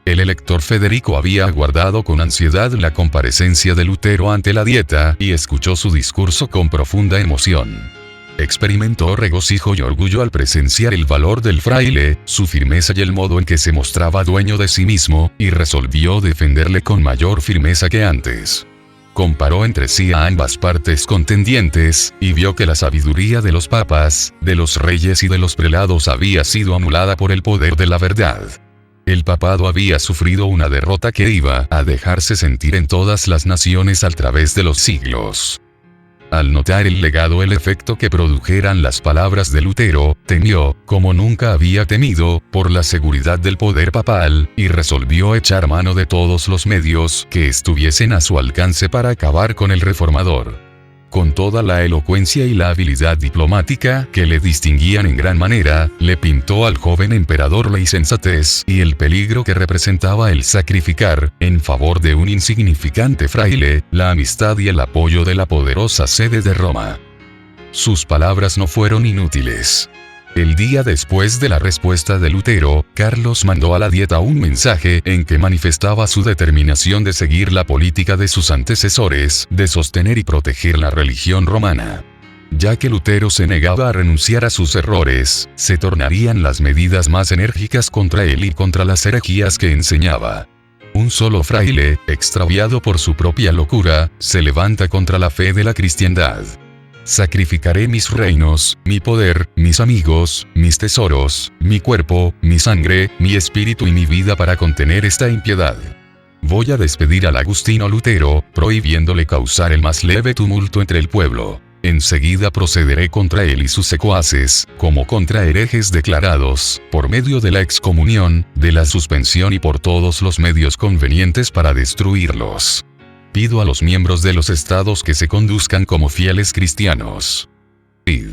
El elector Federico había aguardado con ansiedad la comparecencia de Lutero ante la Dieta y escuchó su discurso con profunda emoción. Experimentó regocijo y orgullo al presenciar el valor del fraile, su firmeza y el modo en que se mostraba dueño de sí mismo, y resolvió defenderle con mayor firmeza que antes. Comparó entre sí a ambas partes contendientes, y vio que la sabiduría de los papas, de los reyes y de los prelados había sido anulada por el poder de la verdad. El papado había sufrido una derrota que iba a dejarse sentir en todas las naciones a través de los siglos. Al notar el efecto que produjeran las palabras de Lutero, temió, como nunca había temido, por la seguridad del poder papal, y resolvió echar mano de todos los medios que estuviesen a su alcance para acabar con el reformador. Con toda la elocuencia y la habilidad diplomática que le distinguían en gran manera, le pintó al joven emperador la insensatez y el peligro que representaba el sacrificar, en favor de un insignificante fraile, la amistad y el apoyo de la poderosa sede de Roma. Sus palabras no fueron inútiles. El día después de la respuesta de Lutero, Carlos mandó a la Dieta un mensaje en que manifestaba su determinación de seguir la política de sus antecesores, de sostener y proteger la religión romana. Ya que Lutero se negaba a renunciar a sus errores, se tornarían las medidas más enérgicas contra él y contra las herejías que enseñaba. Un solo fraile, extraviado por su propia locura, se levanta contra la fe de la cristiandad. Sacrificaré mis reinos, mi poder, mis amigos, mis tesoros, mi cuerpo, mi sangre, mi espíritu y mi vida para contener esta impiedad. Voy a despedir al agustino Lutero, prohibiéndole causar el más leve tumulto entre el pueblo. Enseguida procederé contra él y sus secuaces, como contra herejes declarados, por medio de la excomunión, de la suspensión y por todos los medios convenientes para destruirlos. Pido a los miembros de los estados que se conduzcan como fieles cristianos. Id.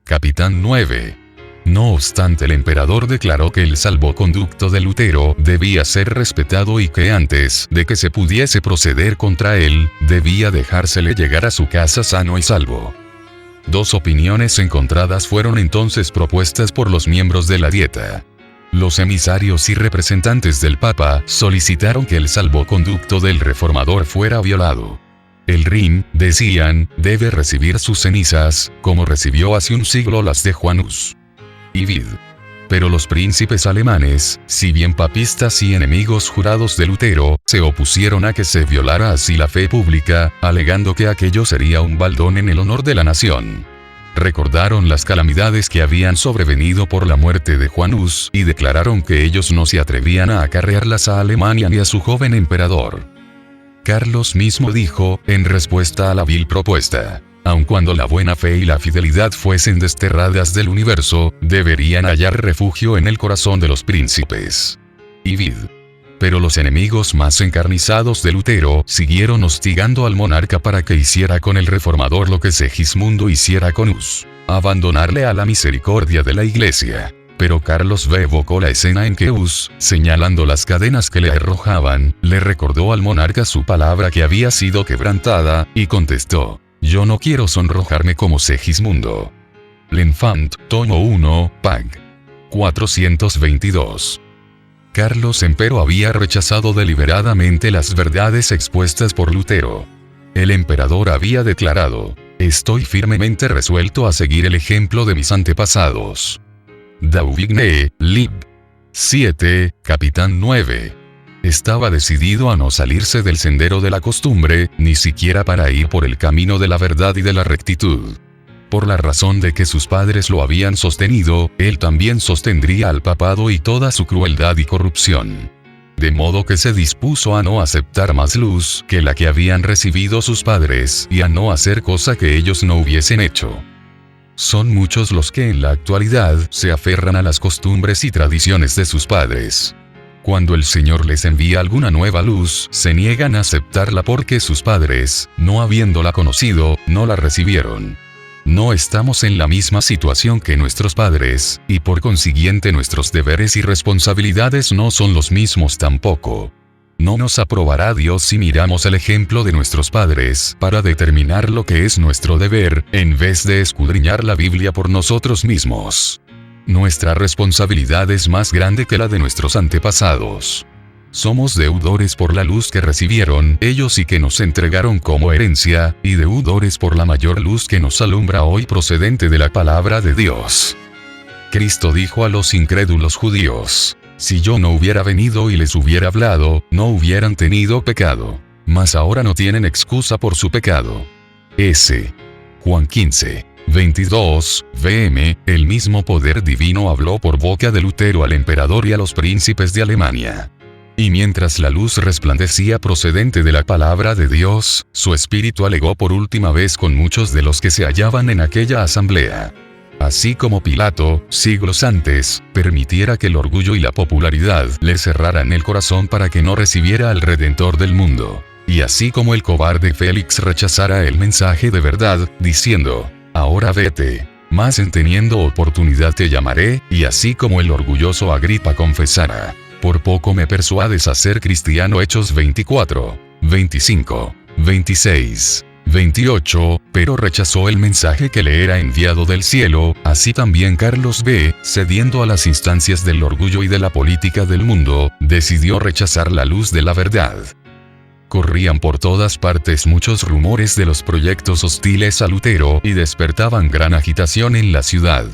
Capitán 9. No obstante, el emperador declaró que el salvoconducto de Lutero debía ser respetado y que antes de que se pudiese proceder contra él, debía dejársele llegar a su casa sano y salvo. Dos opiniones encontradas fueron entonces propuestas por los miembros de la Dieta. Los emisarios y representantes del Papa solicitaron que el salvoconducto del reformador fuera violado. El Rin, decían, debe recibir sus cenizas, como recibió hace un siglo las de Juan Hus. Y Vid. Pero los príncipes alemanes, si bien papistas y enemigos jurados de Lutero, se opusieron a que se violara así la fe pública, alegando que aquello sería un baldón en el honor de la nación. Recordaron las calamidades que habían sobrevenido por la muerte de Juan Hus y declararon que ellos no se atrevían a acarrearlas a Alemania ni a su joven emperador. Carlos mismo dijo, en respuesta a la vil propuesta: aun cuando la buena fe y la fidelidad fuesen desterradas del universo, deberían hallar refugio en el corazón de los príncipes. Y vid. Pero los enemigos más encarnizados de Lutero siguieron hostigando al monarca para que hiciera con el reformador lo que Segismundo hiciera con Hus: abandonarle a la misericordia de la iglesia. Pero Carlos V evocó la escena en que Hus, señalando las cadenas que le arrojaban, le recordó al monarca su palabra que había sido quebrantada, y contestó: yo no quiero sonrojarme como Segismundo. L'Enfant, tomo 1, pag. 422. Carlos empero había rechazado deliberadamente las verdades expuestas por Lutero. El emperador había declarado: estoy firmemente resuelto a seguir el ejemplo de mis antepasados. Dauvigné, Lib. 7, Capitán 9. Estaba decidido a no salirse del sendero de la costumbre, ni siquiera para ir por el camino de la verdad y de la rectitud. Por la razón de que sus padres lo habían sostenido, él también sostendría al papado y toda su crueldad y corrupción. De modo que se dispuso a no aceptar más luz que la que habían recibido sus padres y a no hacer cosa que ellos no hubiesen hecho. Son muchos los que en la actualidad se aferran a las costumbres y tradiciones de sus padres. Cuando el Señor les envía alguna nueva luz, se niegan a aceptarla porque sus padres, no habiéndola conocido, no la recibieron. No estamos en la misma situación que nuestros padres, y por consiguiente nuestros deberes y responsabilidades no son los mismos tampoco. No nos aprobará Dios si miramos el ejemplo de nuestros padres para determinar lo que es nuestro deber, en vez de escudriñar la Biblia por nosotros mismos. Nuestra responsabilidad es más grande que la de nuestros antepasados. Somos deudores por la luz que recibieron ellos y que nos entregaron como herencia, y deudores por la mayor luz que nos alumbra hoy procedente de la palabra de Dios. Cristo dijo a los incrédulos judíos: si yo no hubiera venido y les hubiera hablado, no hubieran tenido pecado. Mas ahora no tienen excusa por su pecado. S. Juan 15. 22, vm, el mismo poder divino habló por boca de Lutero al emperador y a los príncipes de Alemania. Y mientras la luz resplandecía procedente de la palabra de Dios, su espíritu alegó por última vez con muchos de los que se hallaban en aquella asamblea. Así como Pilato, siglos antes, permitiera que el orgullo y la popularidad le cerraran el corazón para que no recibiera al Redentor del mundo. Y así como el cobarde Félix rechazara el mensaje de verdad, diciendo: ahora vete, mas en teniendo oportunidad te llamaré, y así como el orgulloso Agripa confesara: por poco me persuades a ser cristiano. Hechos 24, 25, 26. 28, pero rechazó el mensaje que le era enviado del cielo. Así también Carlos B., cediendo a las instancias del orgullo y de la política del mundo, decidió rechazar la luz de la verdad. Corrían por todas partes muchos rumores de los proyectos hostiles a Lutero y despertaban gran agitación en la ciudad.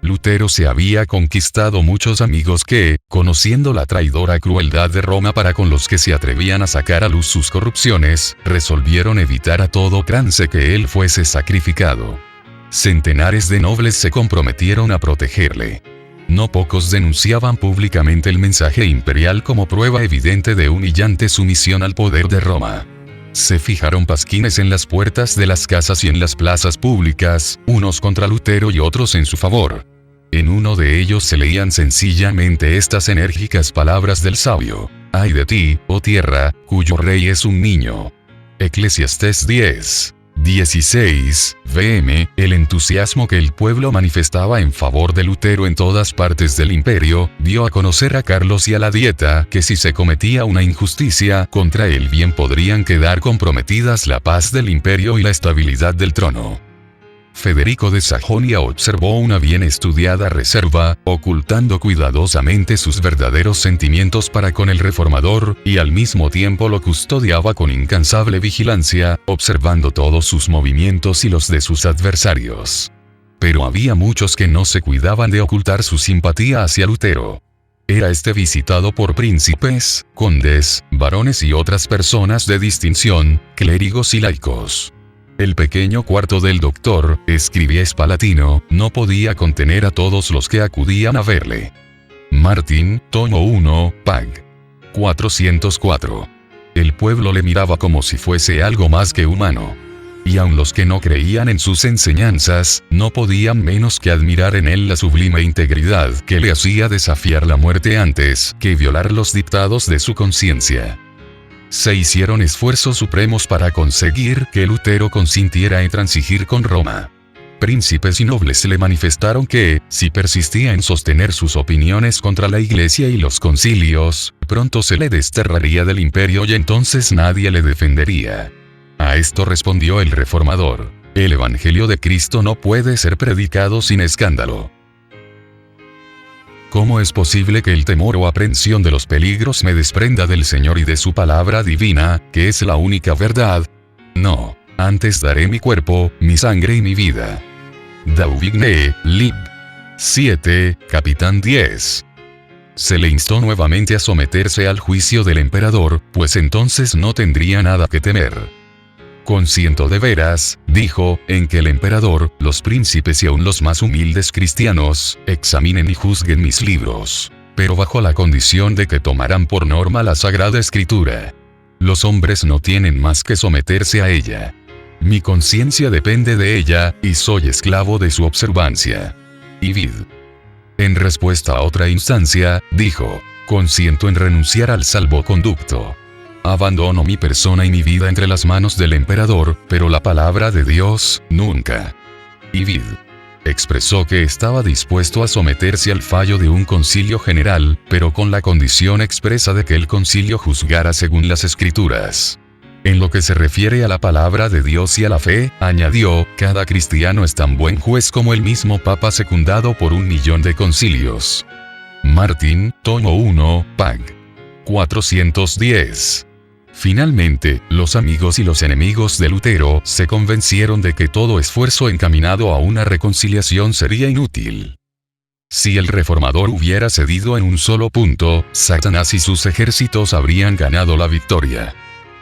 Lutero se había conquistado muchos amigos que, conociendo la traidora crueldad de Roma para con los que se atrevían a sacar a luz sus corrupciones, resolvieron evitar a todo trance que él fuese sacrificado. Centenares de nobles se comprometieron a protegerle. No pocos denunciaban públicamente el mensaje imperial como prueba evidente de humillante sumisión al poder de Roma. Se fijaron pasquines en las puertas de las casas y en las plazas públicas, unos contra Lutero y otros en su favor. En uno de ellos se leían sencillamente estas enérgicas palabras del sabio: ay de ti, oh tierra, cuyo rey es un niño. Eclesiastés 10. 16, vm, el entusiasmo que el pueblo manifestaba en favor de Lutero en todas partes del imperio, dio a conocer a Carlos y a la Dieta que si se cometía una injusticia contra él bien podrían quedar comprometidas la paz del imperio y la estabilidad del trono. Federico de Sajonia observó una bien estudiada reserva, ocultando cuidadosamente sus verdaderos sentimientos para con el reformador, y al mismo tiempo lo custodiaba con incansable vigilancia, observando todos sus movimientos y los de sus adversarios. Pero había muchos que no se cuidaban de ocultar su simpatía hacia Lutero. Era este visitado por príncipes, condes, varones y otras personas de distinción, clérigos y laicos. El pequeño cuarto del doctor, escribía Spalatino, no podía contener a todos los que acudían a verle. Martín, tomo 1, pag. 404. El pueblo le miraba como si fuese algo más que humano. Y aun los que no creían en sus enseñanzas, no podían menos que admirar en él la sublime integridad que le hacía desafiar la muerte antes que violar los dictados de su conciencia. Se hicieron esfuerzos supremos para conseguir que Lutero consintiera en transigir con Roma. Príncipes y nobles le manifestaron que, si persistía en sostener sus opiniones contra la Iglesia y los concilios, pronto se le desterraría del imperio y entonces nadie le defendería. A esto respondió el reformador: el Evangelio de Cristo no puede ser predicado sin escándalo. ¿Cómo es posible que el temor o aprensión de los peligros me desprenda del Señor y de su palabra divina, que es la única verdad? No, antes daré mi cuerpo, mi sangre y mi vida. Dauvigné, Lib. 7, Capitán 10. Se le instó nuevamente a someterse al juicio del emperador, pues entonces no tendría nada que temer. Consiento de veras, dijo, en que el emperador, los príncipes y aun los más humildes cristianos, examinen y juzguen mis libros, pero bajo la condición de que tomarán por norma la Sagrada Escritura. Los hombres no tienen más que someterse a ella. Mi conciencia depende de ella, y soy esclavo de su observancia. Vid. En respuesta a otra instancia, dijo: consiento en renunciar al salvoconducto. Abandono mi persona y mi vida entre las manos del emperador, pero la palabra de Dios, nunca. Vid. Expresó que estaba dispuesto a someterse al fallo de un concilio general, pero con la condición expresa de que el concilio juzgara según las Escrituras. En lo que se refiere a la palabra de Dios y a la fe, añadió, cada cristiano es tan buen juez como el mismo Papa secundado por 1.000.000 de concilios. Martín, tomo 1, pag. 410. Finalmente, los amigos y los enemigos de Lutero se convencieron de que todo esfuerzo encaminado a una reconciliación sería inútil. Si el reformador hubiera cedido en un solo punto, Satanás y sus ejércitos habrían ganado la victoria.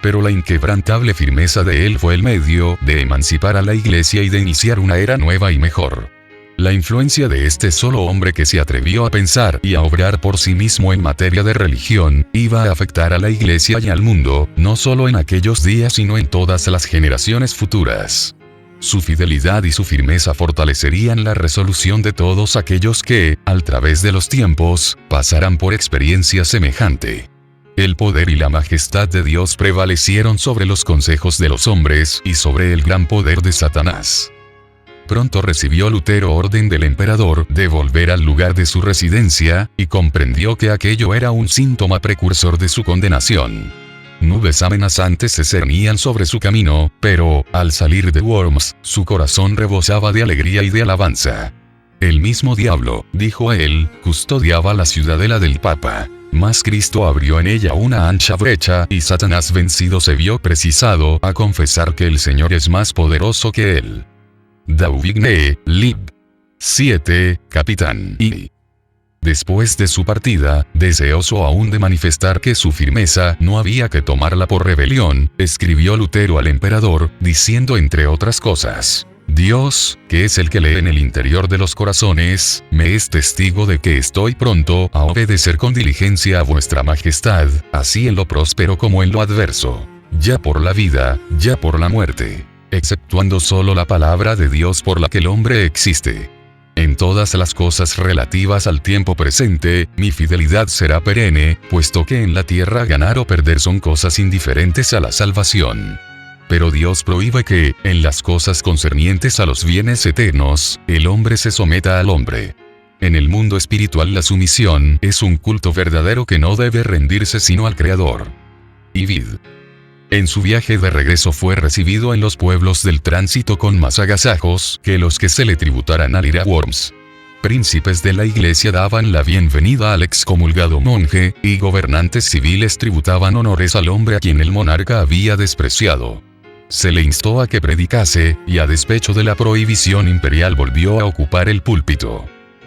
Pero la inquebrantable firmeza de él fue el medio de emancipar a la Iglesia y de iniciar una era nueva y mejor. La influencia de este solo hombre que se atrevió a pensar y a obrar por sí mismo en materia de religión, iba a afectar a la Iglesia y al mundo, no solo en aquellos días sino en todas las generaciones futuras. Su fidelidad y su firmeza fortalecerían la resolución de todos aquellos que, al través de los tiempos, pasarán por experiencia semejante. El poder y la majestad de Dios prevalecieron sobre los consejos de los hombres y sobre el gran poder de Satanás. Pronto recibió Lutero orden del emperador de volver al lugar de su residencia, y comprendió que aquello era un síntoma precursor de su condenación. Nubes amenazantes se cernían sobre su camino, pero, al salir de Worms, su corazón rebosaba de alegría y de alabanza. El mismo diablo, dijo él, custodiaba la ciudadela del Papa. Mas Cristo abrió en ella una ancha brecha y Satanás vencido se vio precisado a confesar que el Señor es más poderoso que él. Dauvigne, Lib. 7, Capitán I. Después de su partida, deseoso aún de manifestar que su firmeza no había que tomarla por rebelión, escribió Lutero al emperador, diciendo entre otras cosas: Dios, que es el que lee en el interior de los corazones, me es testigo de que estoy pronto a obedecer con diligencia a vuestra majestad, así en lo próspero como en lo adverso, ya por la vida, ya por la muerte, exceptuando solo la palabra de Dios por la que el hombre existe. En todas las cosas relativas al tiempo presente, mi fidelidad será perenne, puesto que en la tierra ganar o perder son cosas indiferentes a la salvación. Pero Dios prohíbe que, en las cosas concernientes a los bienes eternos, el hombre se someta al hombre. En el mundo espiritual la sumisión es un culto verdadero que no debe rendirse sino al Creador. Y vid. En su viaje de regreso fue recibido en los pueblos del tránsito con más agasajos que los que se le tributaran al ir a Worms. Príncipes de la iglesia daban la bienvenida al excomulgado monje, y gobernantes civiles tributaban honores al hombre a quien el monarca había despreciado. Se le instó a que predicase, y a despecho de la prohibición imperial volvió a ocupar el púlpito.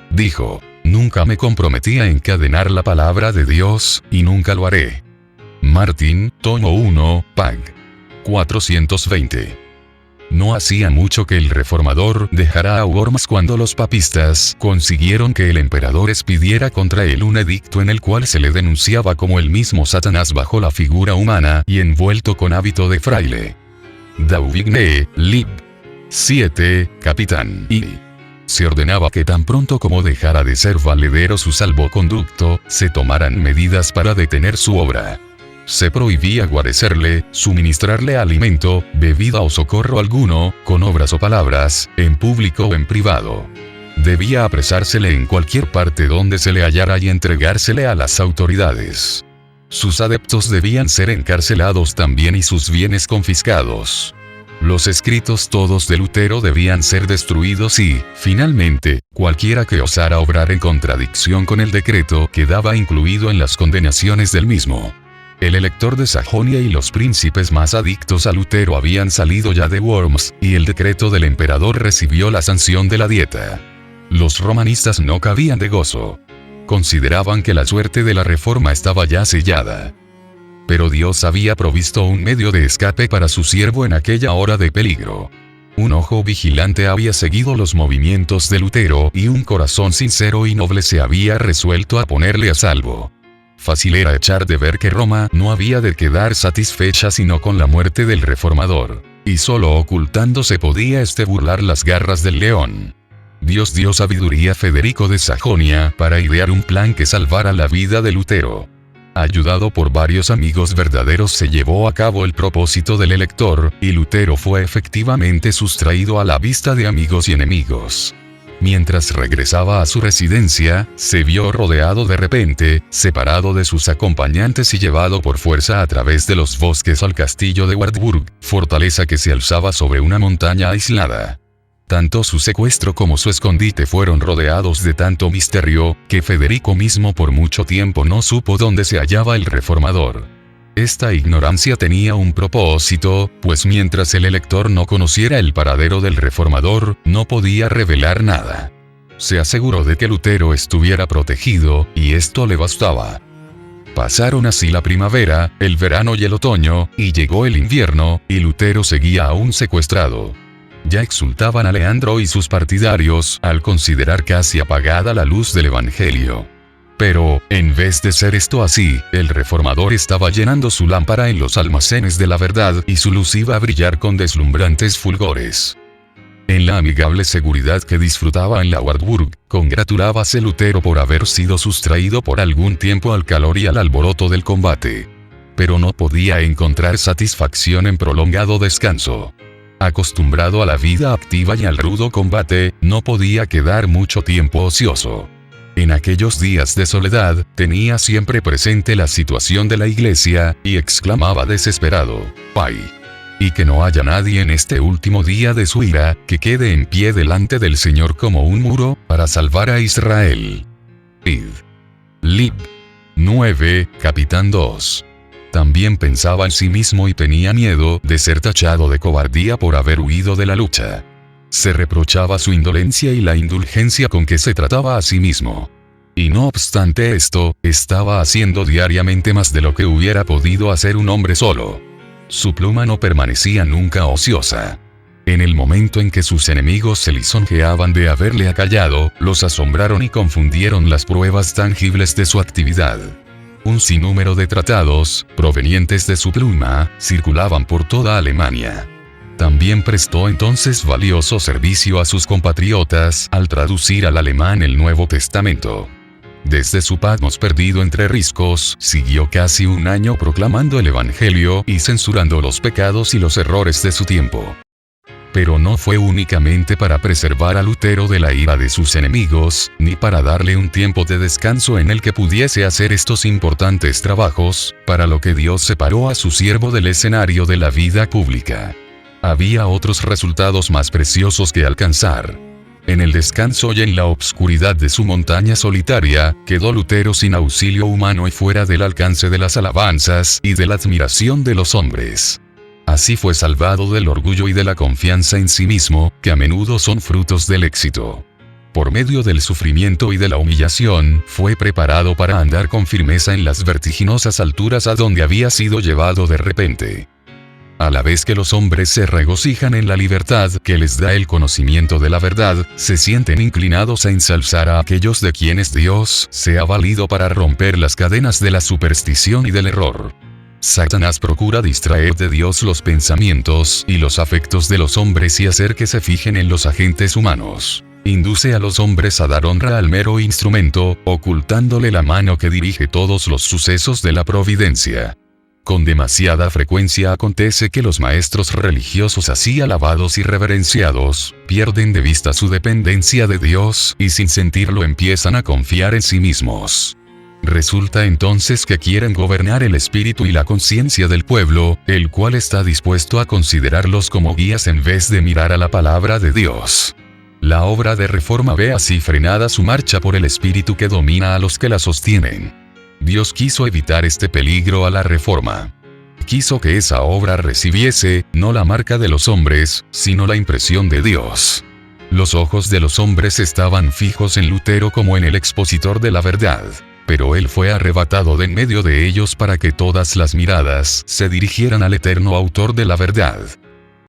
Dijo: nunca me comprometí a encadenar la palabra de Dios, y nunca lo haré. Martín, tomo 1, pag. 420. No hacía mucho que el reformador dejara a Worms cuando los papistas consiguieron que el emperador expidiera contra él un edicto en el cual se le denunciaba como el mismo Satanás bajo la figura humana y envuelto con hábito de fraile. Dauvigne, Lib. 7, Capitán I. Se ordenaba que tan pronto como dejara de ser valedero su salvoconducto, se tomaran medidas para detener su obra. Se prohibía guarecerle, suministrarle alimento, bebida o socorro alguno, con obras o palabras, en público o en privado. Debía apresársele en cualquier parte donde se le hallara y entregársele a las autoridades. Sus adeptos debían ser encarcelados también y sus bienes confiscados. Los escritos todos de Lutero debían ser destruidos y, finalmente, cualquiera que osara obrar en contradicción con el decreto quedaba incluido en las condenaciones del mismo. El elector de Sajonia y los príncipes más adictos a Lutero habían salido ya de Worms, y el decreto del emperador recibió la sanción de la dieta. Los romanistas no cabían de gozo. Consideraban que la suerte de la reforma estaba ya sellada. Pero Dios había provisto un medio de escape para su siervo en aquella hora de peligro. Un ojo vigilante había seguido los movimientos de Lutero y un corazón sincero y noble se había resuelto a ponerle a salvo. Fácil era echar de ver que Roma no había de quedar satisfecha sino con la muerte del reformador, y solo ocultándose podía burlar las garras del león. Dios dio sabiduría a Federico de Sajonia para idear un plan que salvara la vida de Lutero. Ayudado por varios amigos verdaderos se llevó a cabo el propósito del elector, y Lutero fue efectivamente sustraído a la vista de amigos y enemigos. Mientras regresaba a su residencia, se vio rodeado de repente, separado de sus acompañantes y llevado por fuerza a través de los bosques al castillo de Wartburg, fortaleza que se alzaba sobre una montaña aislada. Tanto su secuestro como su escondite fueron rodeados de tanto misterio, que Federico mismo por mucho tiempo no supo dónde se hallaba el reformador. Esta ignorancia tenía un propósito, pues mientras el elector no conociera el paradero del reformador, no podía revelar nada. Se aseguró de que Lutero estuviera protegido, y esto le bastaba. Pasaron así la primavera, el verano y el otoño, y llegó el invierno, y Lutero seguía aún secuestrado. Ya exultaban Aleandro y sus partidarios al considerar casi apagada la luz del Evangelio. Pero, en vez de ser esto así, el reformador estaba llenando su lámpara en los almacenes de la verdad y su luz iba a brillar con deslumbrantes fulgores. En la amigable seguridad que disfrutaba en la Wartburg, congratulábase Lutero por haber sido sustraído por algún tiempo al calor y al alboroto del combate. Pero no podía encontrar satisfacción en prolongado descanso. Acostumbrado a la vida activa y al rudo combate, no podía quedar mucho tiempo ocioso. En aquellos días de soledad, tenía siempre presente la situación de la iglesia, y exclamaba desesperado: ¡ay! Y que no haya nadie en este último día de su ira, que quede en pie delante del Señor como un muro, para salvar a Israel. Id. Lib. 9, Capitán 2. También pensaba en sí mismo y tenía miedo de ser tachado de cobardía por haber huido de la lucha. Se reprochaba su indolencia y la indulgencia con que se trataba a sí mismo. Y no obstante esto, estaba haciendo diariamente más de lo que hubiera podido hacer un hombre solo. Su pluma no permanecía nunca ociosa. En el momento en que sus enemigos se lisonjeaban de haberle acallado, los asombraron y confundieron las pruebas tangibles de su actividad. Un sinnúmero de tratados, provenientes de su pluma, circulaban por toda Alemania. También prestó entonces valioso servicio a sus compatriotas al traducir al alemán el Nuevo Testamento. Desde su Patmos perdido entre riscos, siguió casi un año proclamando el Evangelio y censurando los pecados y los errores de su tiempo. Pero no fue únicamente para preservar a Lutero de la ira de sus enemigos, ni para darle un tiempo de descanso en el que pudiese hacer estos importantes trabajos, para lo que Dios separó a su siervo del escenario de la vida pública. Había otros resultados más preciosos que alcanzar. En el descanso y en la obscuridad de su montaña solitaria, quedó Lutero sin auxilio humano y fuera del alcance de las alabanzas y de la admiración de los hombres. Así fue salvado del orgullo y de la confianza en sí mismo, que a menudo son frutos del éxito. Por medio del sufrimiento y de la humillación, fue preparado para andar con firmeza en las vertiginosas alturas a donde había sido llevado de repente. A la vez que los hombres se regocijan en la libertad que les da el conocimiento de la verdad, se sienten inclinados a ensalzar a aquellos de quienes Dios se ha valido para romper las cadenas de la superstición y del error. Satanás procura distraer de Dios los pensamientos y los afectos de los hombres y hacer que se fijen en los agentes humanos. Induce a los hombres a dar honra al mero instrumento, ocultándole la mano que dirige todos los sucesos de la providencia. Con demasiada frecuencia acontece que los maestros religiosos así alabados y reverenciados, pierden de vista su dependencia de Dios y sin sentirlo empiezan a confiar en sí mismos. Resulta entonces que quieren gobernar el espíritu y la conciencia del pueblo, el cual está dispuesto a considerarlos como guías en vez de mirar a la palabra de Dios. La obra de reforma ve así frenada su marcha por el espíritu que domina a los que la sostienen. Dios quiso evitar este peligro a la reforma. Quiso que esa obra recibiese, no la marca de los hombres, sino la impresión de Dios. Los ojos de los hombres estaban fijos en Lutero como en el expositor de la verdad, pero él fue arrebatado de en medio de ellos para que todas las miradas se dirigieran al eterno autor de la verdad.